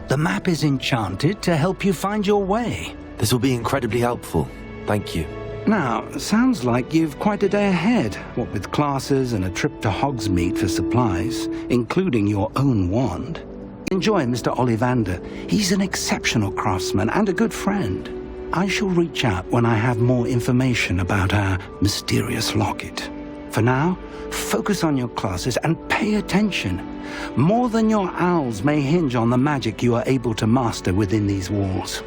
The map is enchanted to help you find your way. This will be incredibly helpful. Thank you. Now, sounds like you've quite a day ahead, what with classes and a trip to Hogsmeade for supplies, including your own wand. Enjoy Mr. Ollivander. He's an exceptional craftsman and a good friend. I shall reach out when I have more information about our mysterious locket. For now, focus on your classes and pay attention. More than your owls may hinge on the magic you are able to master within these walls.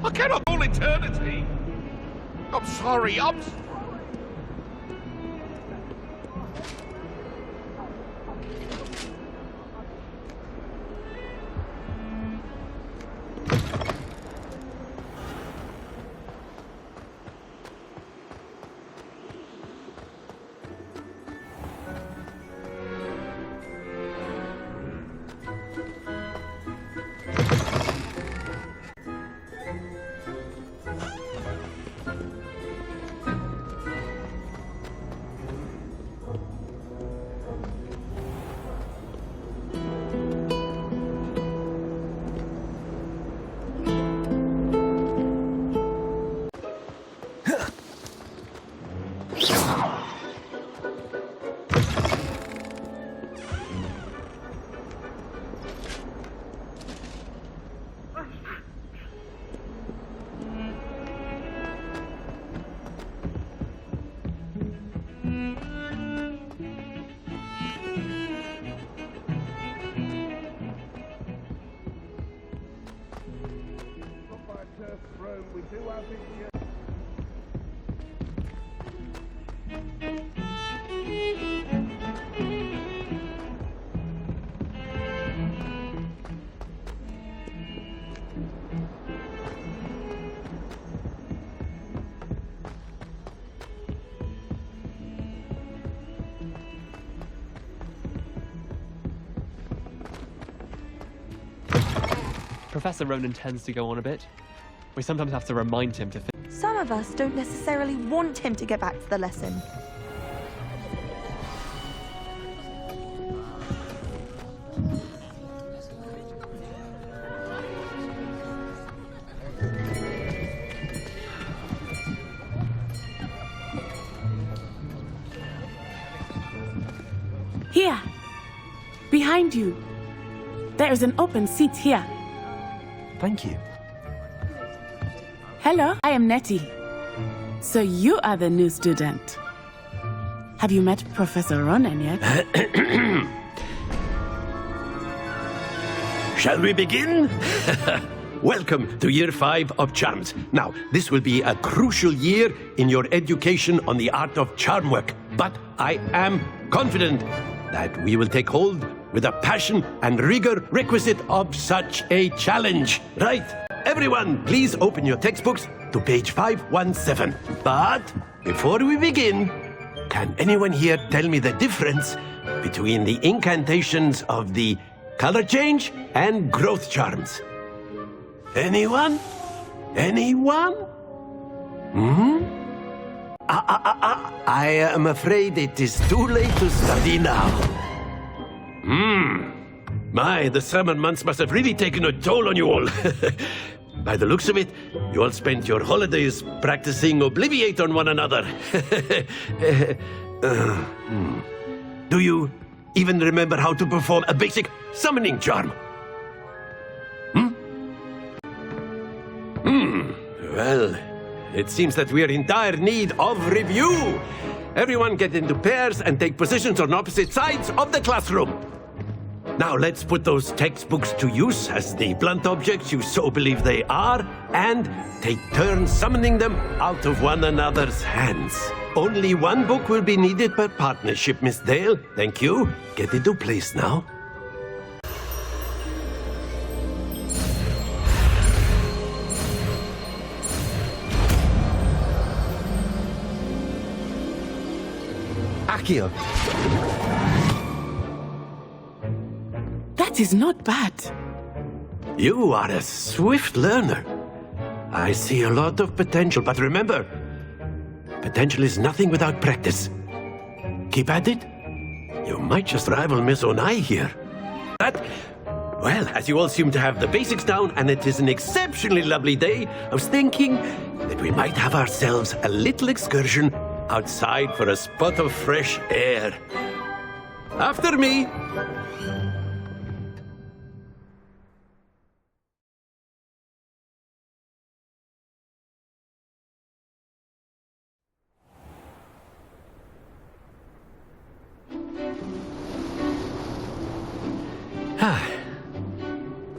I cannot all eternity. I'm sorry, Professor Ronan tends to go on a bit. We sometimes have to remind him to think. Some of us don't necessarily want him to get back to the lesson. Here! Behind you! There is an open seat here. Thank you. Hello, I am Nettie. So you are the new student. Have you met Professor Ronan yet? Shall we begin? Welcome to Year 5 of Charms. Now, this will be a crucial year in your education on the art of charm work, but I am confident that we will take hold with a passion and rigor requisite of such a challenge. Right, everyone, please open your textbooks to page 517. But before we begin, can anyone here tell me the difference between the incantations of the color change and growth charms? Anyone? Anyone? I am afraid it is too late to study now. My, the summer months must have really taken a toll on you all. By the looks of it, you all spent your holidays practicing Obliviate on one another. Do you even remember how to perform a basic summoning charm? Well, it seems that we are in dire need of review. everyone get into pairs and take positions on opposite sides of the classroom. Now let's put those textbooks to use as the blunt objects you so believe they are, and take turns summoning them out of one another's hands. Only one book will be needed per partnership, Miss Dale. Thank you. Get into place now. Accio. That is not bad. You are a swift learner. I see a lot of potential, but remember, potential is nothing without practice. Keep at it. You might just rival Miss Onai here. But, well, as you all seem to have the basics down, and it is an exceptionally lovely day, I was thinking that we might have ourselves a little excursion outside for a spot of fresh air. After me.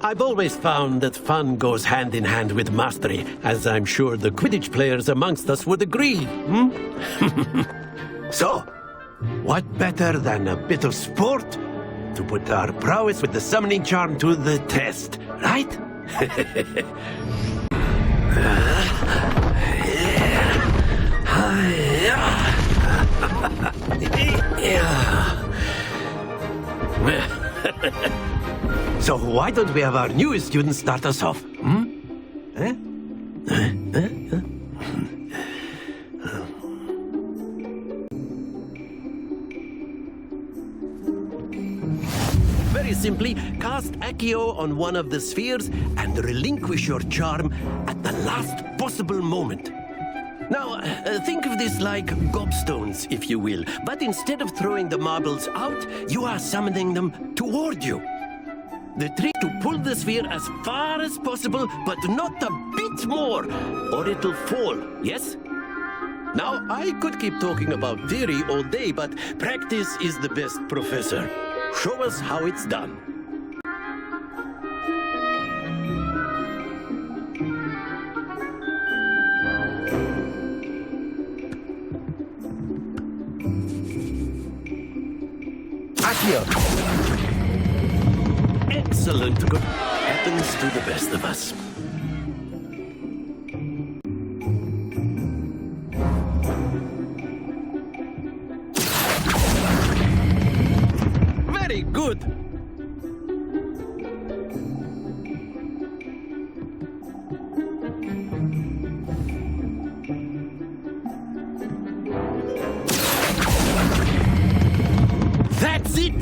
I've always found that fun goes hand in hand with mastery, as I'm sure the Quidditch players amongst us would agree. So, what better than a bit of sport to put our prowess with the summoning charm to the test, right? So why don't we have our newest student start us off? Very simply, cast Accio on one of the spheres and relinquish your charm at the last possible moment. Now, think of this like gobstones, if you will, but instead of throwing the marbles out, you are summoning them toward you. The trick to pull the sphere as far as possible, but not a bit more, or it'll fall, yes? Now, I could keep talking about theory all day, but practice is the best professor. Show us how it's done. Accio. Excellent. Good. Happens to the best of us. Very good. That's it.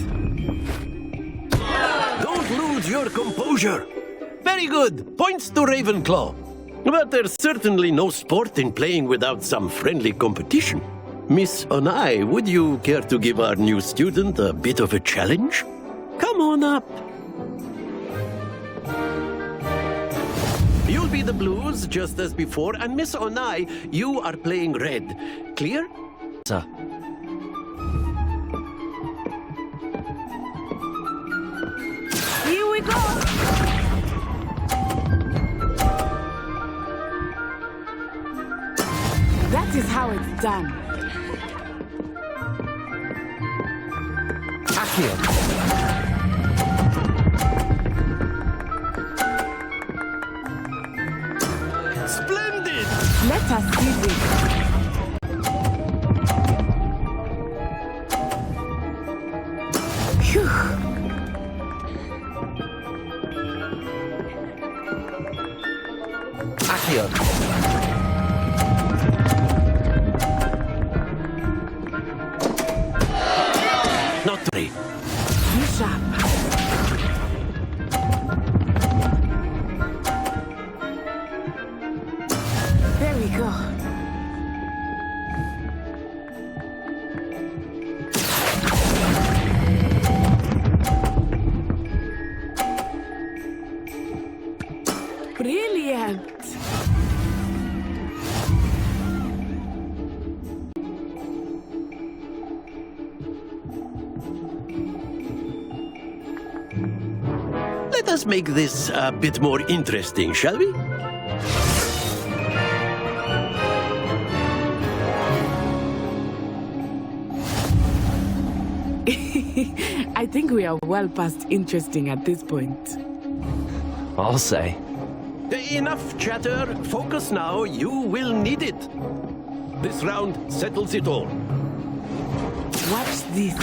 Your composure. Very good. Points to Ravenclaw. But there's certainly no sport in playing without some friendly competition. Miss Onai, would you care to give our new student a bit of a challenge? Come on up. You'll be the blues, just as before, and Miss Onai, you are playing red. Clear? Sir. Here we go! That is how it's done. Accio. Splendid! Let us see this. Phew. Accio. Not three. Be sharp. There we go. Brilliant. us make this a bit more interesting, shall we? I think we are well past interesting at this point. I'll say. Enough chatter. Focus now. You will need it. This round settles it all. Watch this.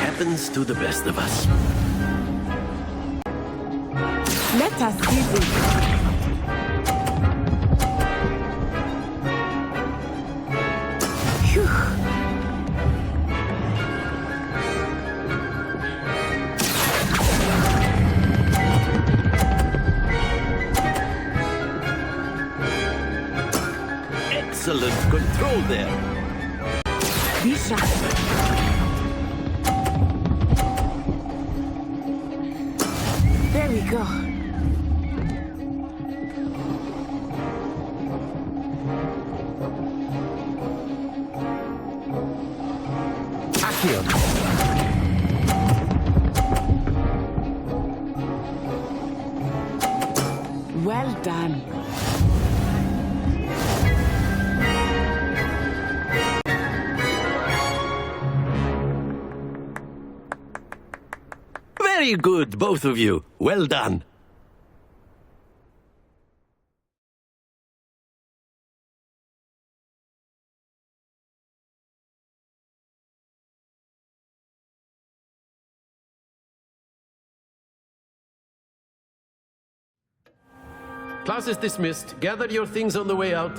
Happens to the best of us. Let us see this. Phew. Excellent control there. Bisha. There we go. Accio. Well done. Very good, both of you. Well done. Class is dismissed. Gather your things on the way out.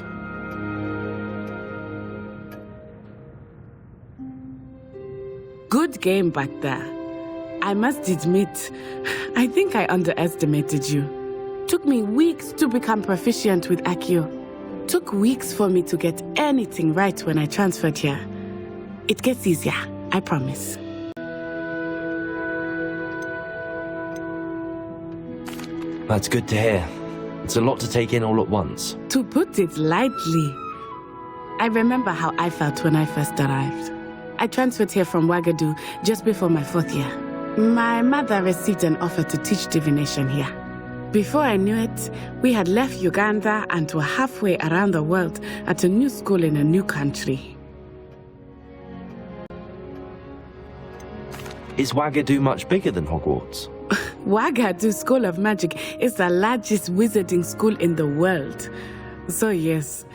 Good game back there. I must admit, I think I underestimated you. Took me weeks to become proficient with Accio. Took weeks for me to get anything right when I transferred here. It gets easier, I promise. That's good to hear. It's a lot to take in all at once. To put it lightly, I remember how I felt when I first arrived. I transferred here from Wagadu just before my 4th year. My mother received an offer to teach divination here. Before I knew it, we had left Uganda and were halfway around the world at a new school in a new country. Is Wagadu much bigger than Hogwarts? Wagadu School of Magic is the largest wizarding school in the world. So yes,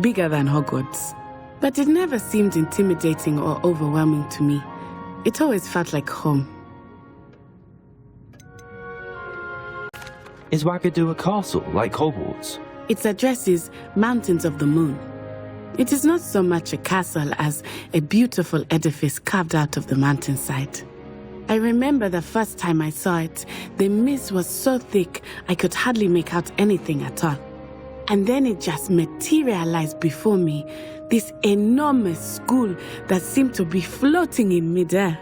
bigger than Hogwarts. But it never seemed intimidating or overwhelming to me. It always felt like home. Is Wagadu a castle, like Hogwarts? Its address is Mountains of the Moon. It is not so much a castle as a beautiful edifice carved out of the mountainside. I remember the first time I saw it, the mist was so thick I could hardly make out anything at all. And then it just materialized before me, this enormous school that seemed to be floating in midair.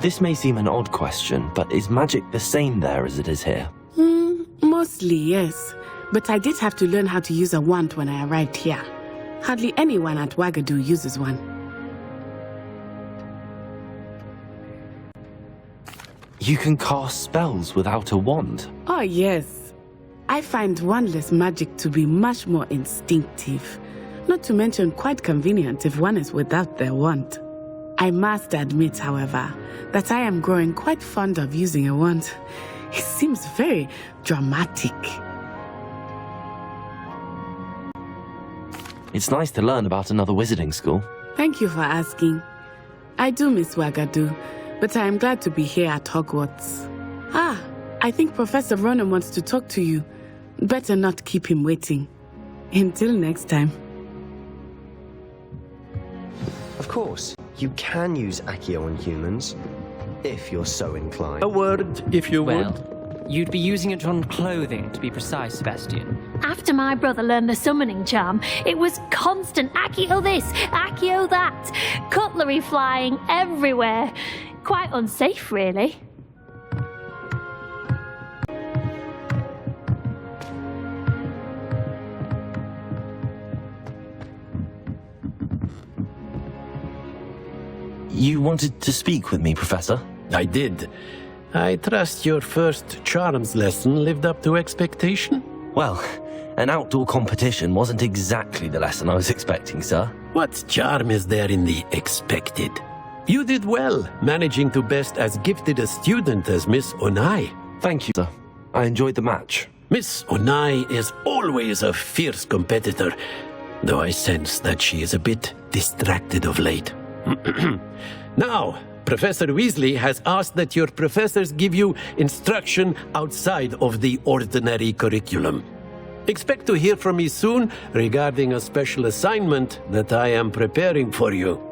This may seem an odd question, but is magic the same there as it is here? Mostly, yes. But I did have to learn how to use a wand when I arrived here. Hardly anyone at Wagadu uses one. You can cast spells without a wand? Oh, yes. I find wandless magic to be much more instinctive. Not to mention quite convenient if one is without their wand. I must admit, however, that I am growing quite fond of using a wand. It seems very dramatic. It's nice to learn about another wizarding school. Thank you for asking. I do miss Wagadu, but I am glad to be here at Hogwarts. Ah, I think Professor Ronan wants to talk to you. Better not keep him waiting. Until next time. Of course, you can use Accio on humans, if you're so inclined. A word, if you would. Well, you'd be using it on clothing, to be precise, Sebastian. After my brother learned the summoning charm, it was constant Accio this, Accio that, cutlery flying everywhere. Quite unsafe, really. You wanted to speak with me, Professor? I did. I trust your first charms lesson lived up to expectation? Well, an outdoor competition wasn't exactly the lesson I was expecting, sir. What charm is there in the expected? You did well, managing to best as gifted a student as Miss Onai. Thank you, sir. I enjoyed the match. Miss Onai is always a fierce competitor, though I sense that she is a bit distracted of late. Now, Professor Weasley has asked that your professors give you instruction outside of the ordinary curriculum. Expect to hear from me soon regarding a special assignment that I am preparing for you.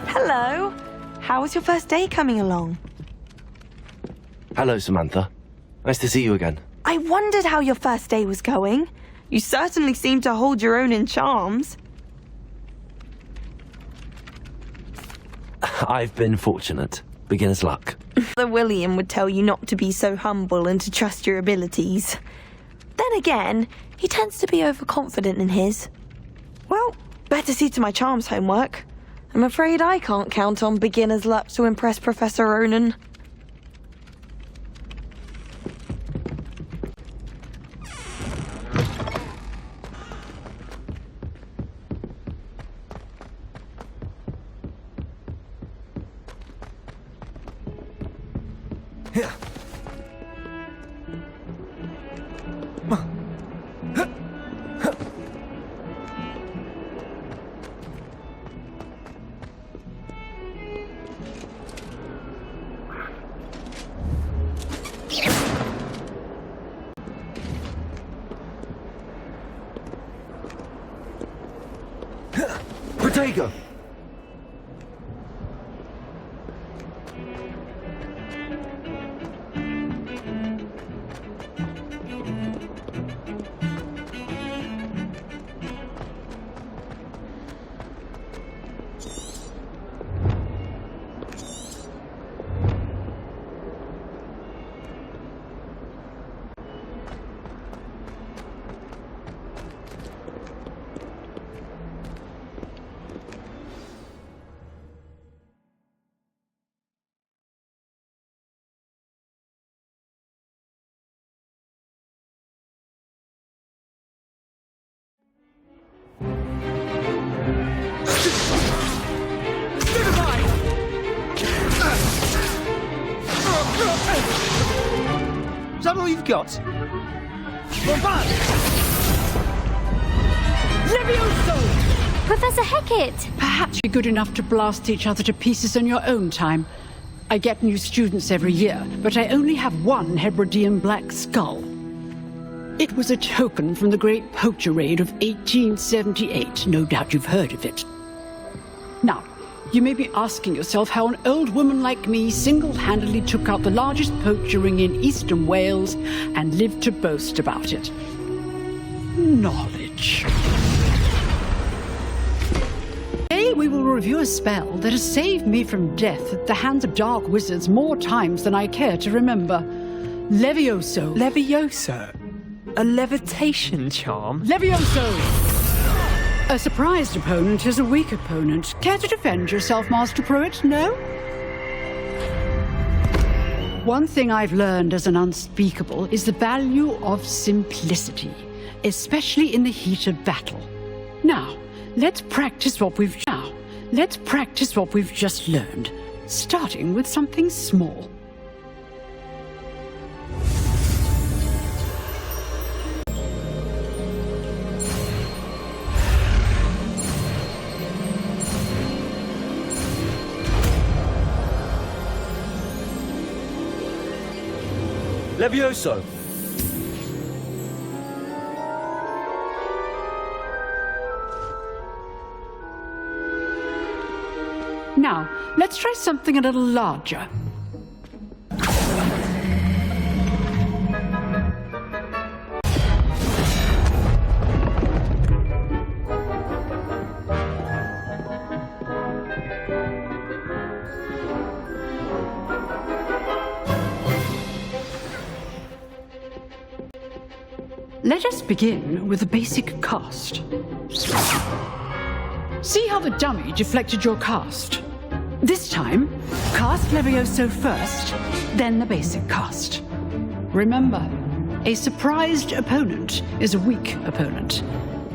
Hello. How was your first day coming along? Hello, Samantha. Nice to see you again. I wondered how your first day was going. You certainly seem to hold your own in charms. I've been fortunate. Beginner's luck. Father William would tell you not to be so humble and to trust your abilities. Then again, he tends to be overconfident in his. Well, better see to my charms homework. I'm afraid I can't count on beginner's luck to impress Professor Ronan. Protego! that all you've got? Bombard! Levioso! Professor Hecat! Perhaps you're good enough to blast each other to pieces in your own time. I get new students every year, but I only have one Hebridean black skull. It was a token from the Great Poacher Raid of 1878. No doubt you've heard of it. Now, you may be asking yourself how an old woman like me single-handedly took out the largest poacher ring in eastern Wales and lived to boast about it. Knowledge. Today we will review a spell that has saved me from death at the hands of dark wizards more times than I care to remember. Levioso. Levioso? A levitation charm? Levioso! A surprised opponent is a weak opponent. Care to defend yourself, Master Pruitt? No? One thing I've learned as an unspeakable is the value of simplicity, especially in the heat of battle. Now, let's practice what we've just learned, starting with something small. Levioso! Now, let's try something a little larger. Let us begin with the basic cast. See how the dummy deflected your cast? This time, cast Levioso first, then the basic cast. Remember, a surprised opponent is a weak opponent,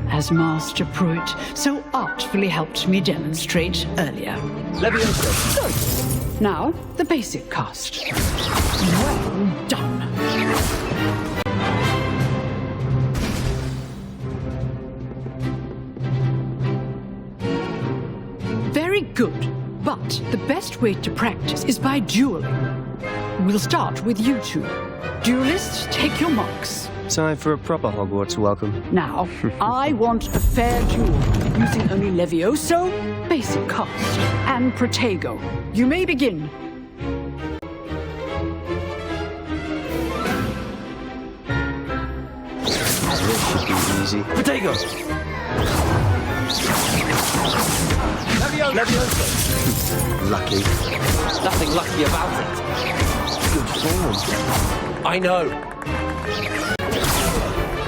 as Master Pruitt so artfully helped me demonstrate earlier. Levioso! Good. Now, the basic cast. Well done. Very good, but the best way to practice is by dueling. We'll start with you two. Duelists, take your marks. Time for a proper Hogwarts welcome. Now, I want a fair duel, using only Levioso, basic cast, and Protego. You may begin. This should be easy. Protego! Levioso! Lucky. Nothing lucky about it. Good form. I know.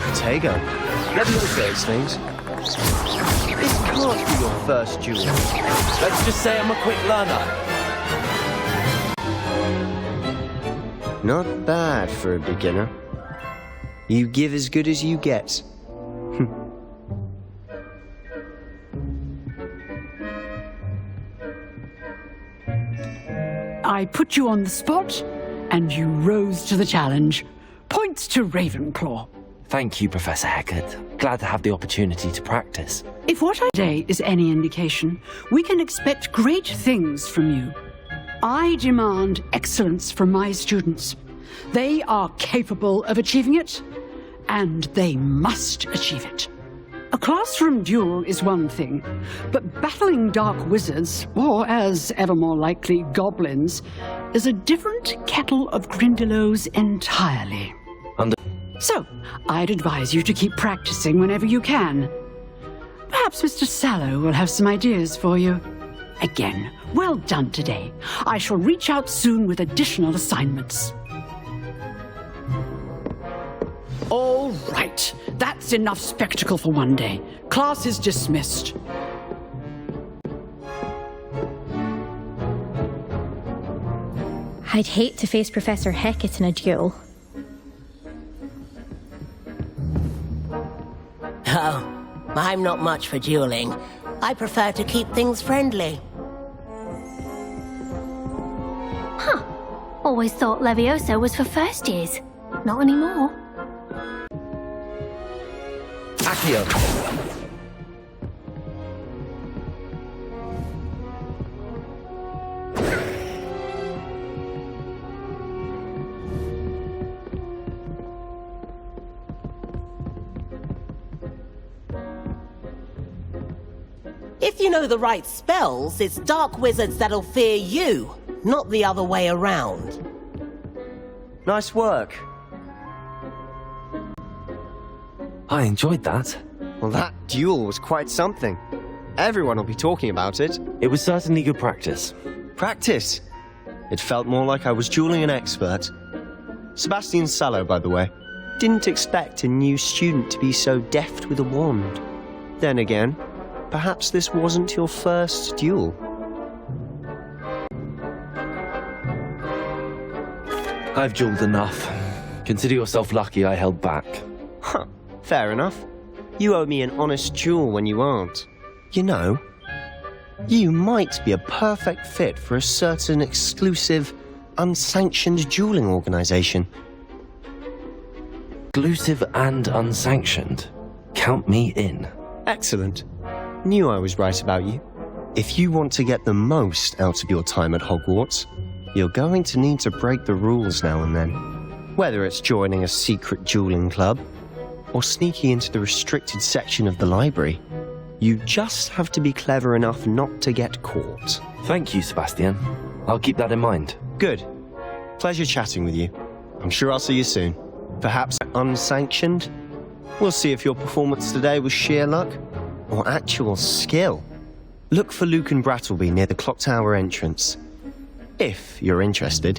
Protego. Levioso's things. This can't be your first duel. Let's just say I'm a quick learner. Not bad for a beginner. You give as good as you get. I put you on the spot, and you rose to the challenge. Points to Ravenclaw. Thank you, Professor Hecat. Glad to have the opportunity to practice. If what I say is any indication, we can expect great things from you. I demand excellence from my students. They are capable of achieving it, and they must achieve it. A classroom duel is one thing, but battling dark wizards, or as ever more likely, goblins, is a different kettle of Grindylows entirely. So, I'd advise you to keep practicing whenever you can. Perhaps Mr. Sallow will have some ideas for you. Again, well done today. I shall reach out soon with additional assignments. All right, that's enough spectacle for one day. Class is dismissed. I'd hate to face Professor Hecat in a duel. Oh, I'm not much for dueling. I prefer to keep things friendly. Huh. Always thought Levioso was for first years. Not anymore. Accio. If you know the right spells, it's dark wizards that'll fear you, not the other way around. Nice work. I enjoyed that. Well, that duel was quite something. Everyone will be talking about it. It was certainly good practice. Practice? It felt more like I was dueling an expert. Sebastian Sallow, by the way. Didn't expect a new student to be so deft with a wand. Then again, perhaps this wasn't your first duel. I've duelled enough. Consider yourself lucky I held back. Huh, fair enough. You owe me an honest duel when you aren't. You know, you might be a perfect fit for a certain exclusive, unsanctioned dueling organization. Exclusive and unsanctioned? Count me in. Excellent. Knew I was right about you. If you want to get the most out of your time at Hogwarts, you're going to need to break the rules now and then. Whether it's joining a secret dueling club, or sneaking into the restricted section of the library, you just have to be clever enough not to get caught. Thank you, Sebastian. I'll keep that in mind. Good. Pleasure chatting with you. I'm sure I'll see you soon. Perhaps unsanctioned? We'll see if your performance today was sheer luck or actual skill. Look for Lucan Brattleby near the clock tower entrance, if you're interested.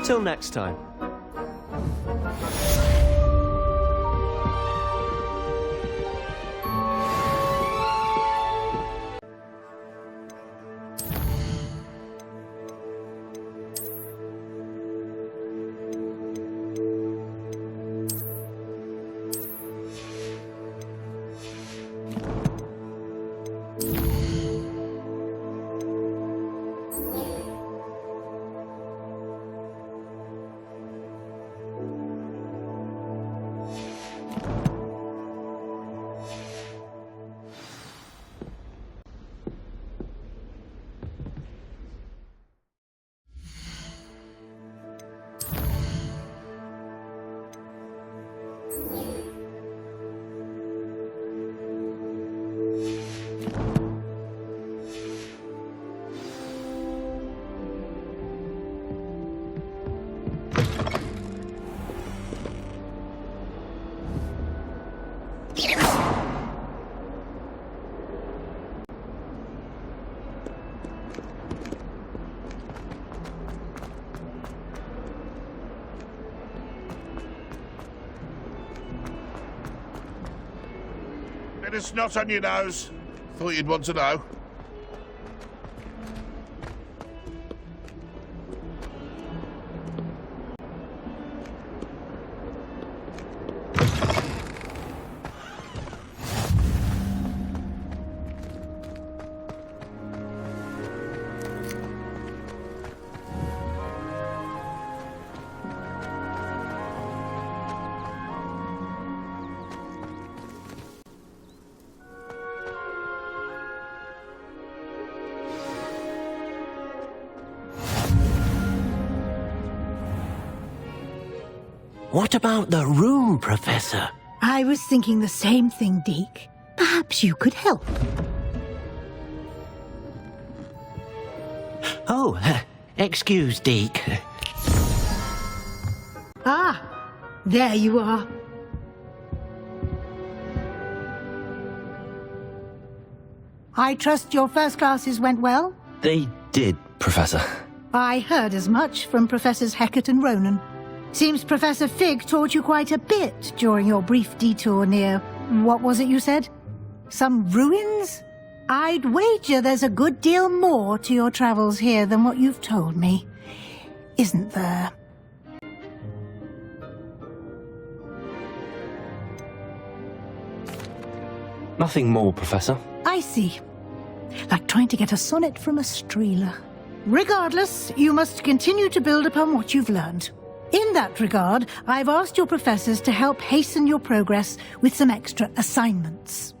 Till next time. Bit of snot on your nose. Thought you'd want to know. What about the room, Professor? I was thinking the same thing, Deke. Perhaps you could help. Oh, excuse, Deke. Ah, there you are. I trust your first classes went well? They did, Professor. I heard as much from Professors Hecat and Ronan. Seems Professor Fig taught you quite a bit during your brief detour near... what was it you said? Some ruins? I'd wager there's a good deal more to your travels here than what you've told me. Isn't there? Nothing more, Professor. I see. Like trying to get a sonnet from a streeler. Regardless, you must continue to build upon what you've learned. In that regard, I've asked your professors to help hasten your progress with some extra assignments.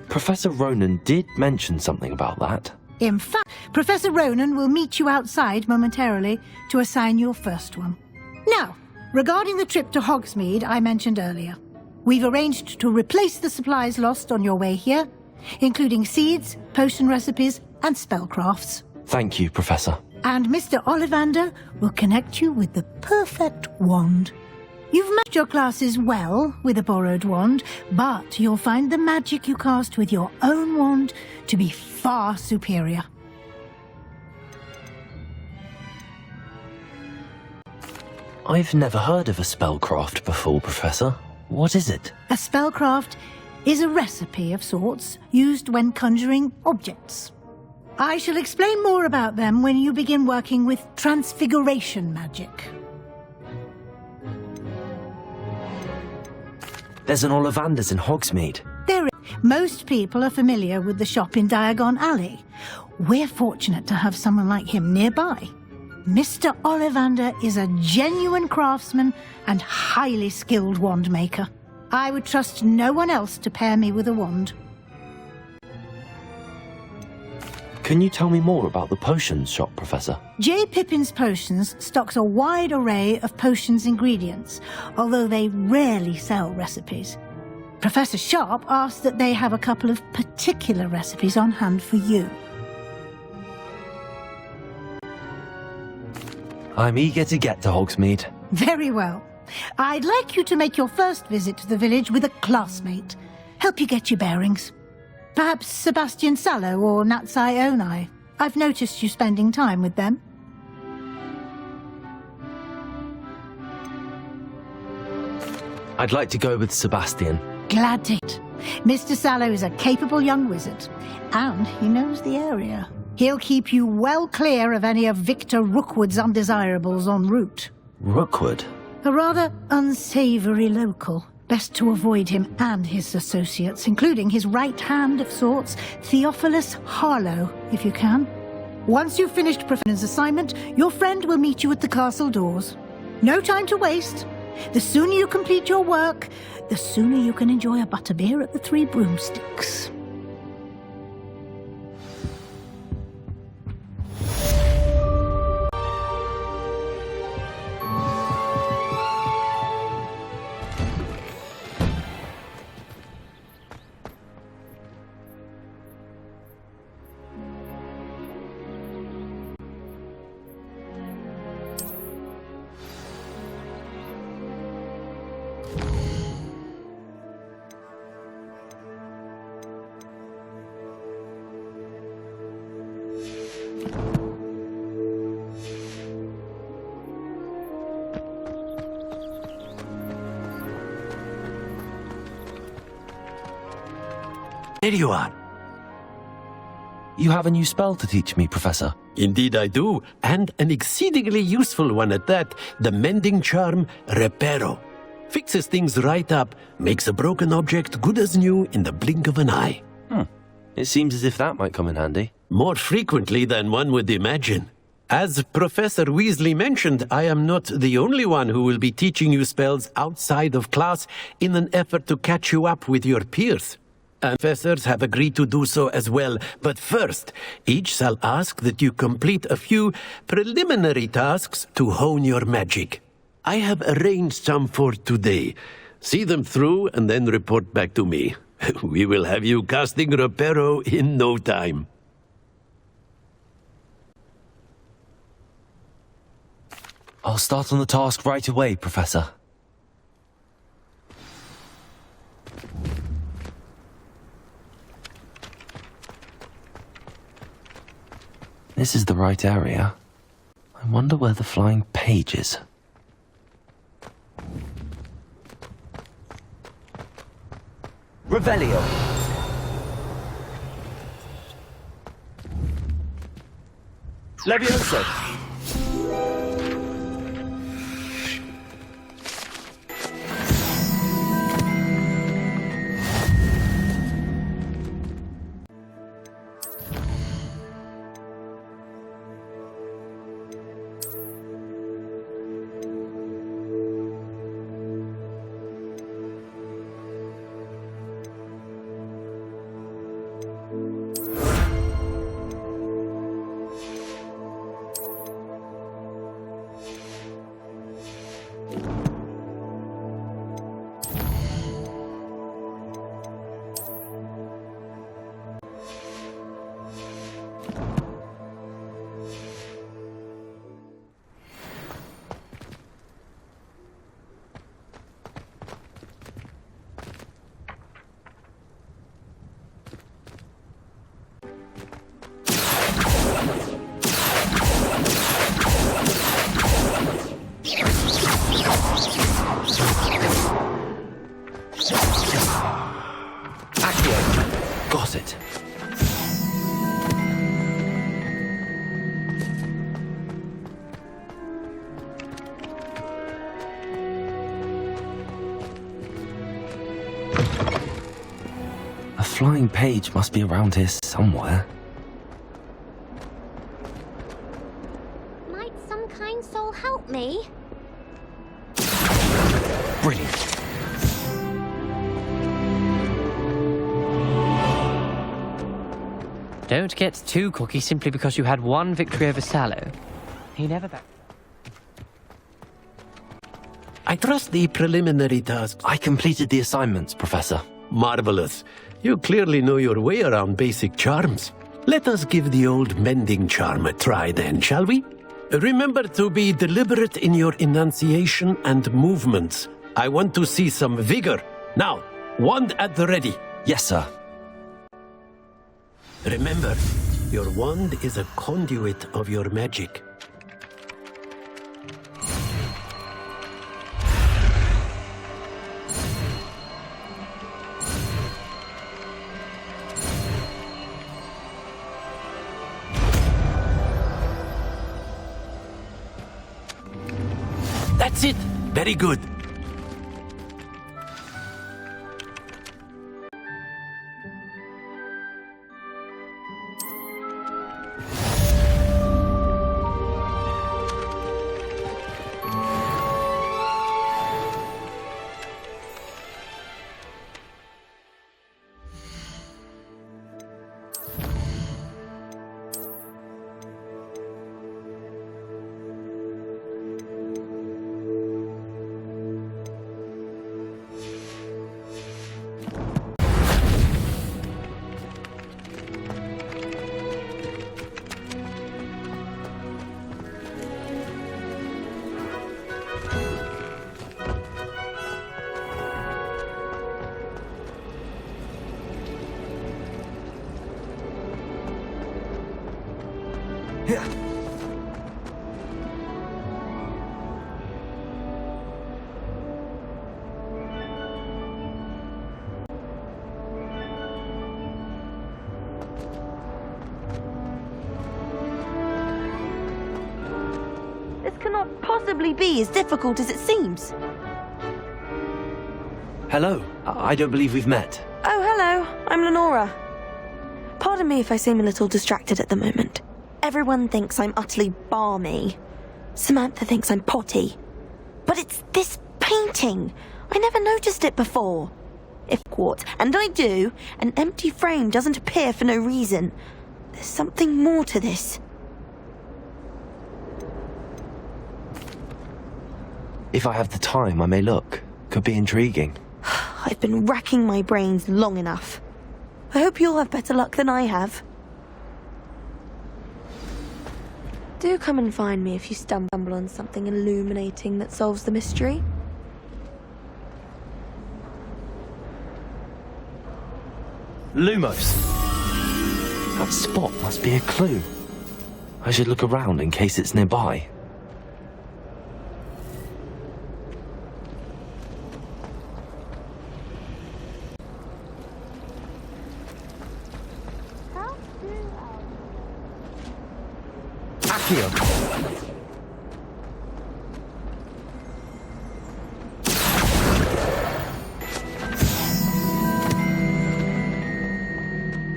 Professor Ronan did mention something about that. In fact, Professor Ronan will meet you outside momentarily to assign your first one. Now, regarding the trip to Hogsmeade I mentioned earlier, we've arranged to replace the supplies lost on your way here, including seeds, potion recipes, and spellcrafts. Thank you, Professor. And Mr. Ollivander will connect you with the perfect wand. You've matched your classes well with a borrowed wand, but you'll find the magic you cast with your own wand to be far superior. I've never heard of a spellcraft before, Professor. What is it? A spellcraft is a recipe of sorts used when conjuring objects. I shall explain more about them when you begin working with transfiguration magic. There's an Ollivander's in Hogsmeade. Most people are familiar with the shop in Diagon Alley. We're fortunate to have someone like him nearby. Mr. Ollivander is a genuine craftsman and highly skilled wand maker. I would trust no one else to pair me with a wand. Can you tell me more about the potions shop, Professor? J. Pippin's Potions stocks a wide array of potions ingredients, although they rarely sell recipes. Professor Sharp asked that they have a couple of particular recipes on hand for you. I'm eager to get to Hogsmeade. Very well. I'd like you to make your first visit to the village with a classmate. Help you get your bearings. Perhaps Sebastian Sallow or Natsai Onai. I've noticed you spending time with them. I'd like to go with Sebastian. Glad to. Mr. Sallow is a capable young wizard, and he knows the area. He'll keep you well clear of any of Victor Rookwood's undesirables en route. Rookwood? A rather unsavory local. Best to avoid him and his associates, including his right hand of sorts, Theophilus Harlow, if you can. Once you've finished Professor's assignment, your friend will meet you at the castle doors. No time to waste. The sooner you complete your work, the sooner you can enjoy a butterbeer at the Three Broomsticks. There you are. You have a new spell to teach me, Professor. Indeed I do, and an exceedingly useful one at that, the mending charm Reparo. Fixes things right up, makes a broken object good as new in the blink of an eye. It seems as if that might come in handy. More frequently than one would imagine. As Professor Weasley mentioned, I am not the only one who will be teaching you spells outside of class in an effort to catch you up with your peers. Professors have agreed to do so as well, but first, each shall ask that you complete a few preliminary tasks to hone your magic. I have arranged some for today. See them through and then report back to me. We will have you casting Reparo in no time. I'll start on the task right away, Professor. This is the right area. I wonder where the flying page is. Revelio. Levioso. Got it. A flying page must be around here somewhere. Might some kind soul help me? Brilliant. Don't get too cocky simply because you had one victory over Sallow. He never backed. I trust the preliminary tasks. I completed the assignments, Professor. Marvelous. You clearly know your way around basic charms. Let us give the old mending charm a try then, shall we? Remember to be deliberate in your enunciation and movements. I want to see some vigor. Now, wand at the ready. Yes, sir. Remember, your wand is a conduit of your magic. That's it! Very good. This cannot possibly be as difficult as it seems. Hello. I don't believe we've met. Oh, hello. I'm Lenora. Pardon me if I seem a little distracted at the moment. Everyone thinks I'm utterly balmy. Samantha thinks I'm potty. But it's this painting. I never noticed it before. If Hogwarts, and I do, an empty frame doesn't appear for no reason. There's something more to this. If I have the time, I may look. Could be intriguing. I've been racking my brains long enough. I hope you'll have better luck than I have. Do come and find me if you stumble on something illuminating that solves the mystery. Lumos. That spot must be a clue. I should look around in case it's nearby. Accio.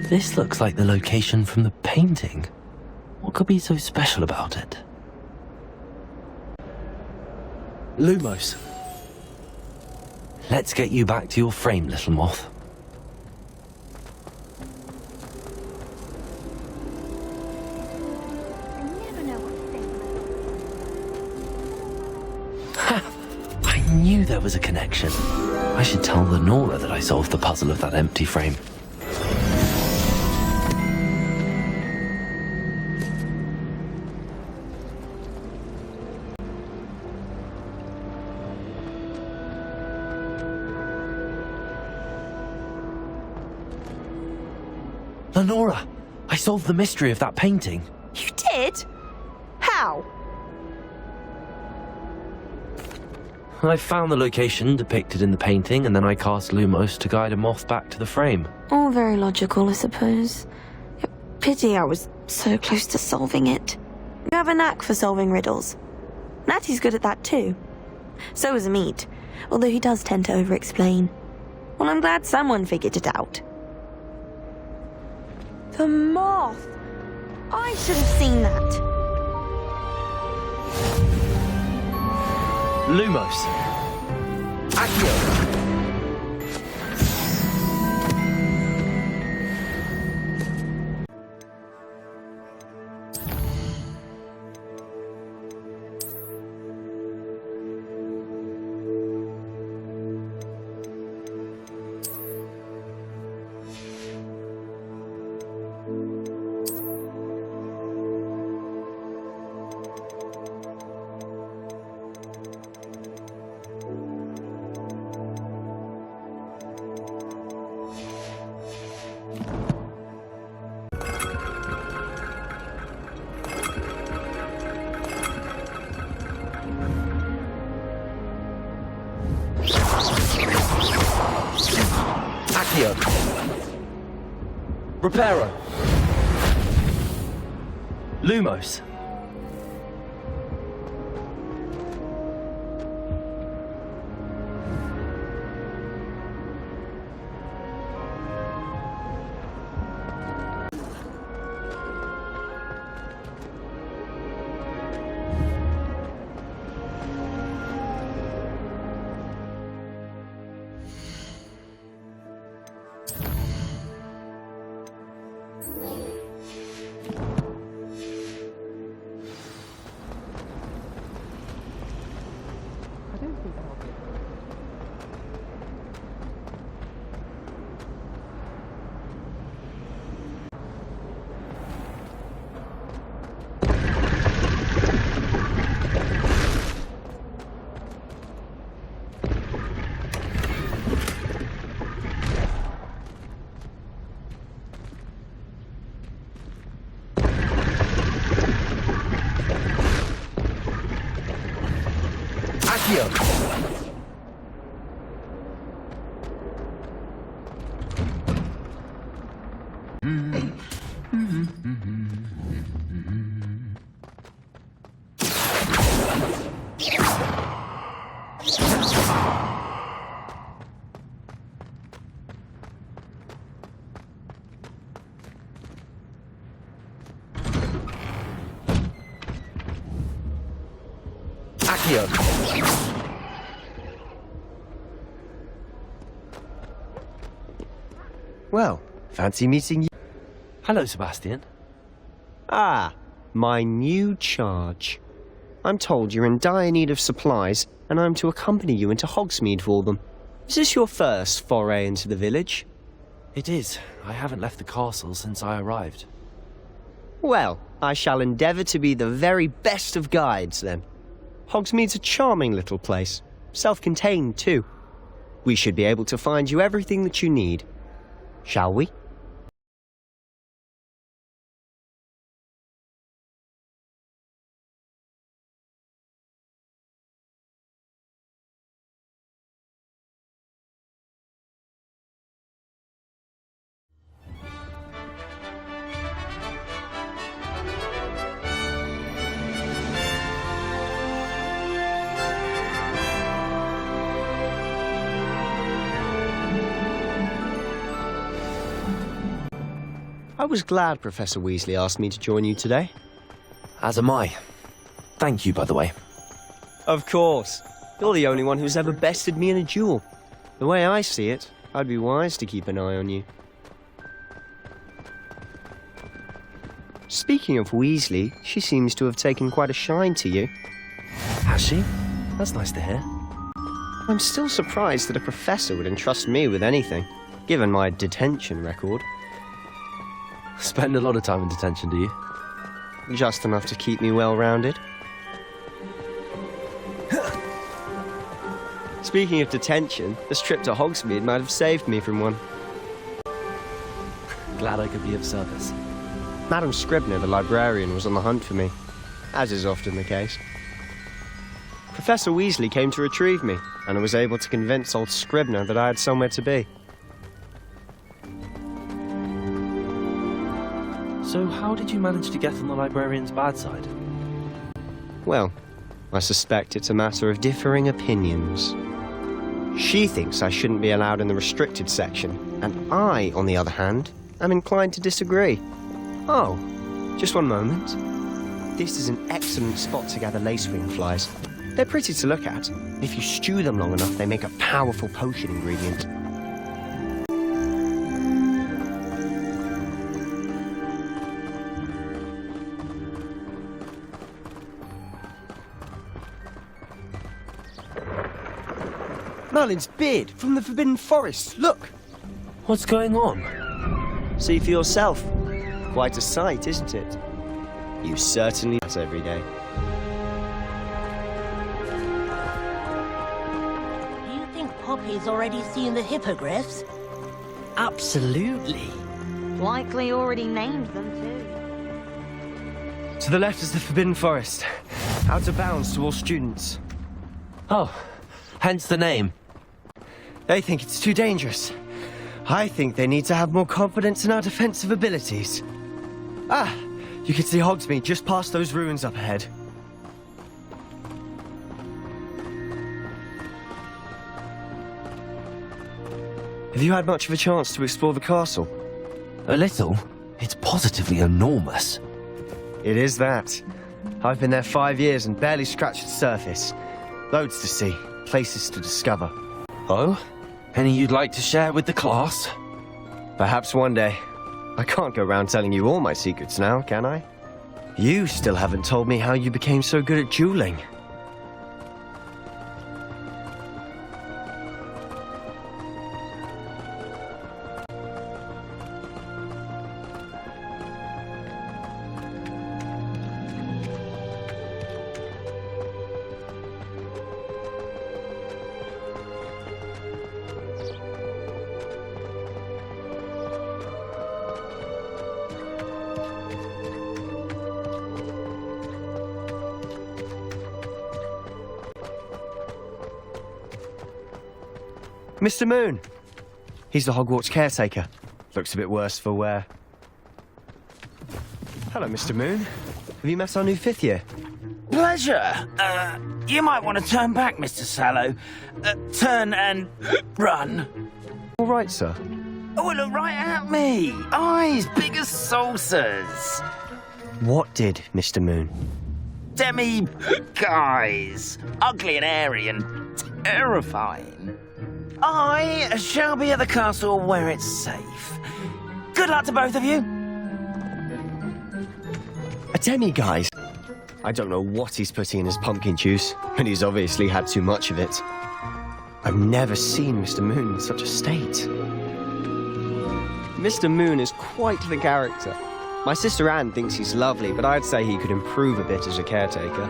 This looks like the location from the painting. What could be so special about it? Lumos. Let's get you back to your frame, little moth. I knew there was a connection. I should tell Lenora that I solved the puzzle of that empty frame. Lenora, I solved the mystery of that painting. You did? How? I found the location depicted in the painting, and then I cast Lumos to guide a moth back to the frame. All very logical, I suppose. Pity I was so close to solving it. You have a knack for solving riddles. Natty's good at that too. So is Amit, although he does tend to over-explain. Well, I'm glad someone figured it out. The moth! I should have seen that. Lumos. Accio. Accio. Reparo. Lumos. Well, fancy meeting you. Hello, Sebastian. Ah, my new charge. I'm told you're in dire need of supplies, and I'm to accompany you into Hogsmeade for them. Is this your first foray into the village? It is. I haven't left the castle since I arrived. Well, I shall endeavour to be the very best of guides, then. Hogsmeade's a charming little place. Self-contained, too. We should be able to find you everything that you need. Shall we? I was glad Professor Weasley asked me to join you today. As am I. Thank you, by the way. Of course. You're the only one who's ever bested me in a duel. The way I see it, I'd be wise to keep an eye on you. Speaking of Weasley, she seems to have taken quite a shine to you. Has she? That's nice to hear. I'm still surprised that a professor would entrust me with anything, given my detention record. Spend a lot of time in detention, do you? Just enough to keep me well-rounded. Speaking of detention, this trip to Hogsmeade might have saved me from one. Glad I could be of service. Madam Scribner, the librarian, was on the hunt for me, as is often the case. Professor Weasley came to retrieve me, and I was able to convince old Scribner that I had somewhere to be. So how did you manage to get on the librarian's bad side? Well, I suspect it's a matter of differing opinions. She thinks I shouldn't be allowed in the restricted section, and I, on the other hand, am inclined to disagree. Oh, just one moment. This is an excellent spot to gather lacewing flies. They're pretty to look at. If you stew them long enough, they make a powerful potion ingredient. Merlin's beard from the Forbidden Forest. Look! What's going on? See for yourself. Quite a sight, isn't it? You certainly do that every day. Do you think Poppy's already seen the hippogriffs? Absolutely. Likely already named them too. To the left is the Forbidden Forest. Out of bounds to all students. Oh, hence the name. They think it's too dangerous. I think they need to have more confidence in our defensive abilities. Ah, you can see Hogsmeade just past those ruins up ahead. Have you had much of a chance to explore the castle? A little. It's positively enormous. It is that. I've been there 5 years and barely scratched the surface. Loads to see, places to discover. Oh? Any you'd like to share with the class? Perhaps one day. I can't go around telling you all my secrets now, can I? You still haven't told me how you became so good at dueling. Mr. Moon. He's the Hogwarts caretaker. Looks a bit worse for wear. Hello, Mr. Moon. Have you met our new 5th year? Pleasure. You might want to turn back, Mr. Sallow. Turn and run. All right, sir. Oh, look right at me. Eyes big as saucers. What did, Mr. Moon? Guys. Ugly and airy and terrifying. I shall be at the castle where it's safe. Good luck to both of you. A demi-guise? I don't know what he's putting in his pumpkin juice, and he's obviously had too much of it. I've never seen Mr. Moon in such a state. Mr. Moon is quite the character. My sister Anne thinks he's lovely, but I'd say he could improve a bit as a caretaker.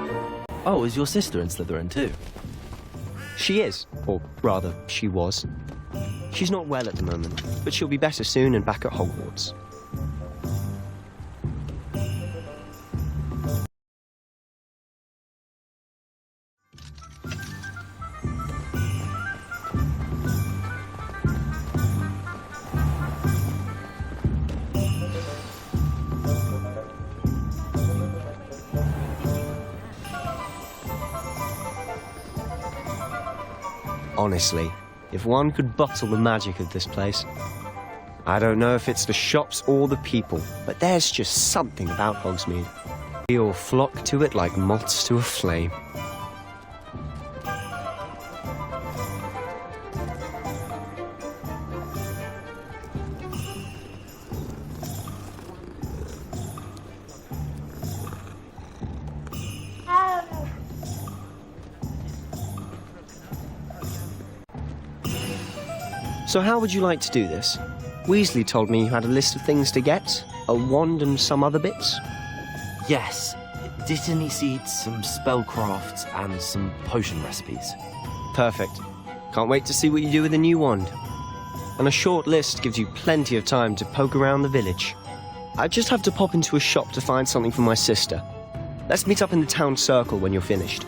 Oh, is your sister in Slytherin too? She is, or rather, she was. She's not well at the moment, but she'll be better soon and back at Hogwarts. Honestly, if one could bottle the magic of this place. I don't know if it's the shops or the people, but there's just something about Hogsmeade. We all flock to it like moths to a flame. So how would you like to do this? Weasley told me you had a list of things to get, a wand and some other bits. Yes. Dittany seeds, some spellcrafts, and some potion recipes. Perfect. Can't wait to see what you do with the new wand. And a short list gives you plenty of time to poke around the village. I just have to pop into a shop to find something for my sister. Let's meet up in the town circle when you're finished.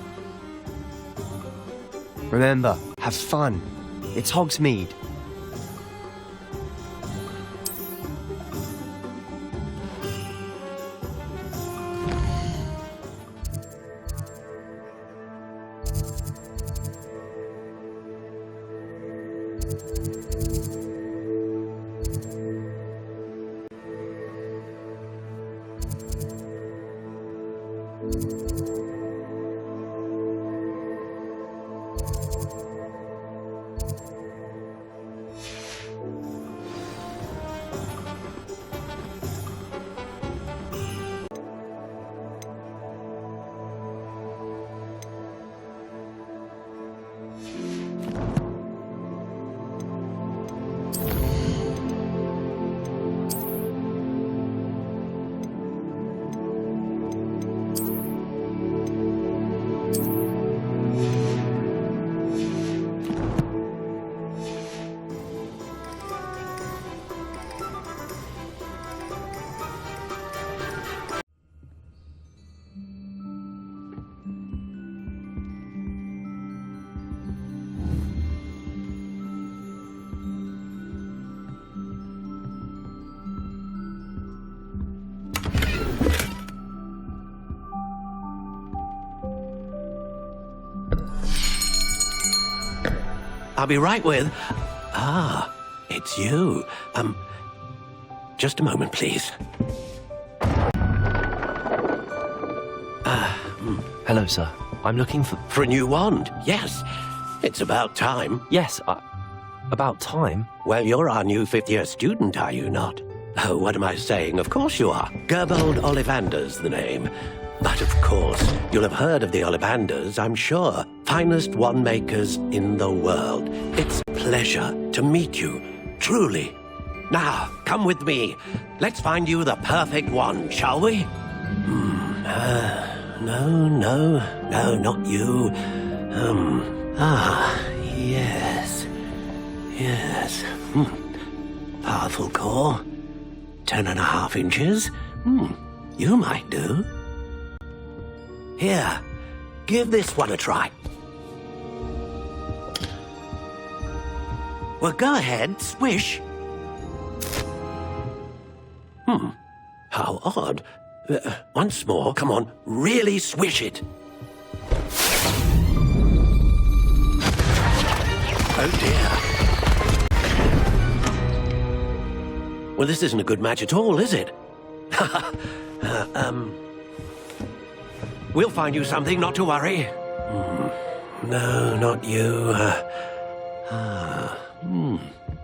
Remember, have fun. It's Hogsmeade. I'll be right with... Ah, it's you. Just a moment, please. Hello, sir. I'm looking for... For a new wand, yes. It's about time. Yes, about time? Well, you're our new fifth-year student, are you not? Oh, what am I saying? Of course you are. Gerbold Ollivander's the name. But of course, you'll have heard of the Ollivanders, I'm sure. Finest wand makers in the world. It's a pleasure to meet you, truly. Now, come with me. Let's find you the perfect wand, shall we? No, not you. Yes. Powerful core. 10.5 inches. You might do. Here, give this one a try. Well, go ahead, swish. How odd. Once more, come on, really swish it. Oh dear. Well, this isn't a good match at all, is it? We'll find you something, not to worry. No, not you.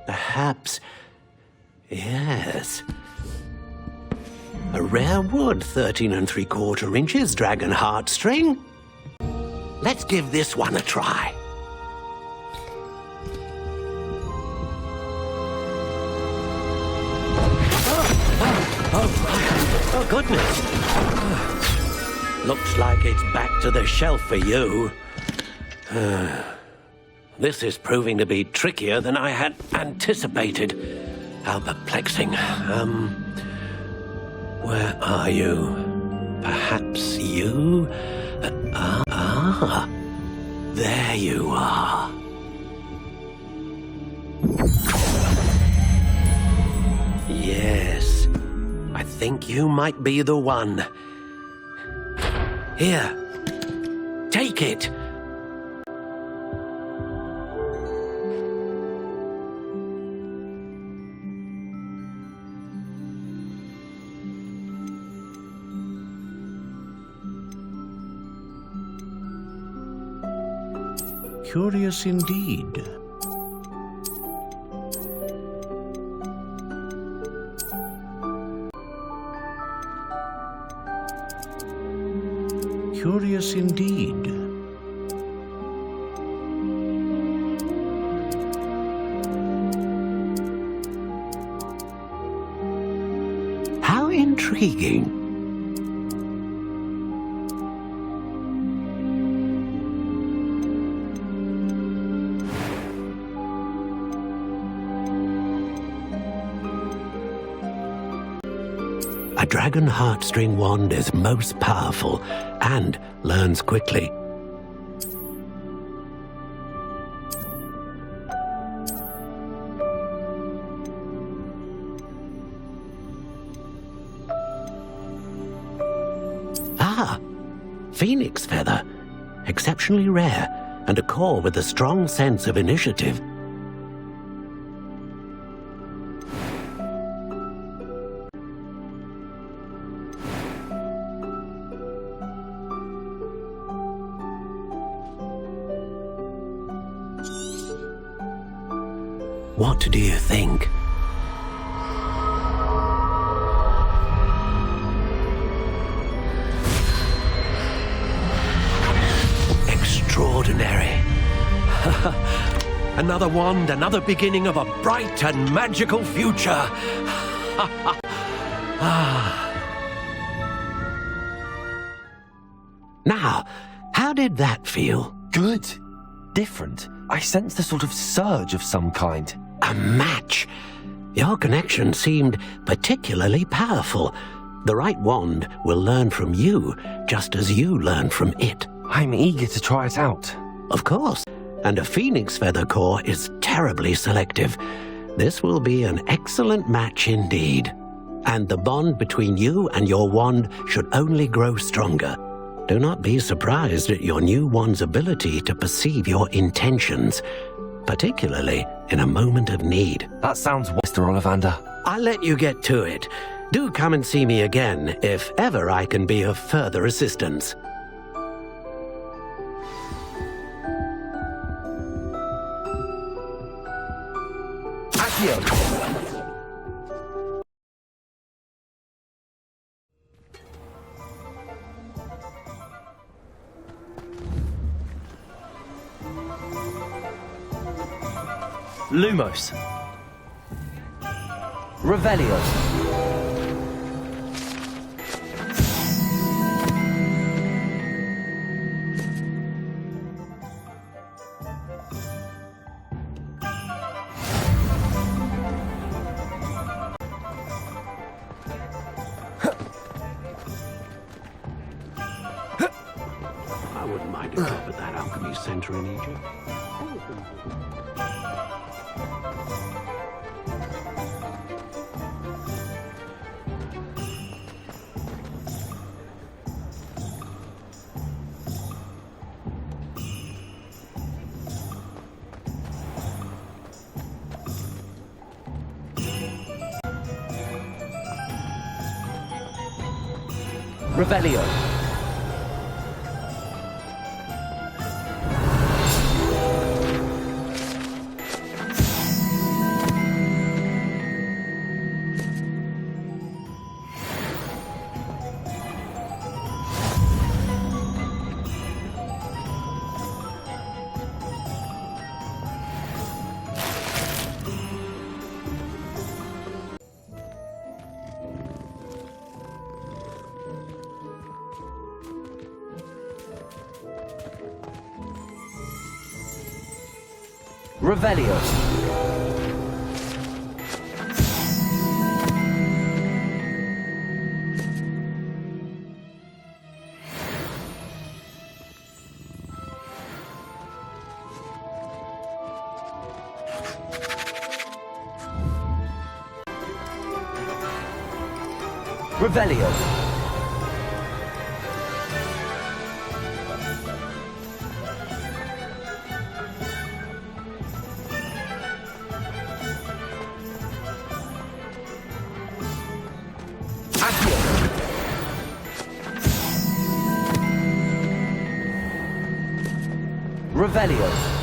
Perhaps... Yes. A rare wood, 13 3/4 inches, dragon heartstring. Let's give this one a try. Oh, goodness. Looks like it's back to the shelf for you. This is proving to be trickier than I had anticipated. How perplexing. Where are you? Perhaps you? There you are. Yes, I think you might be the one. Here, take it. Curious indeed. Curious indeed. How intriguing. A dragon heartstring wand is most powerful and learns quickly. Phoenix feather. Exceptionally rare, and a core with a strong sense of initiative. What do you think? Extraordinary. Another wand, another beginning of a bright and magical future. Now, how did that feel? Good. Different. I sensed a sort of surge of some kind. A match. Your connection seemed particularly powerful. The right wand will learn from you, just as you learn from it. I'm eager to try it out. Of course. And a phoenix feather core is terribly selective. This will be an excellent match indeed. And the bond between you and your wand should only grow stronger. Do not be surprised at your new wand's ability to perceive your intentions. particularly in a moment of need. That sounds Mr. Ollivander. I'll let you get to it. Do come and see me again if ever I can be of further assistance. Lumos. Revelio. I wouldn't mind a job at that alchemy center in Egypt. Revelio. Revelio. Revelio. Revelio.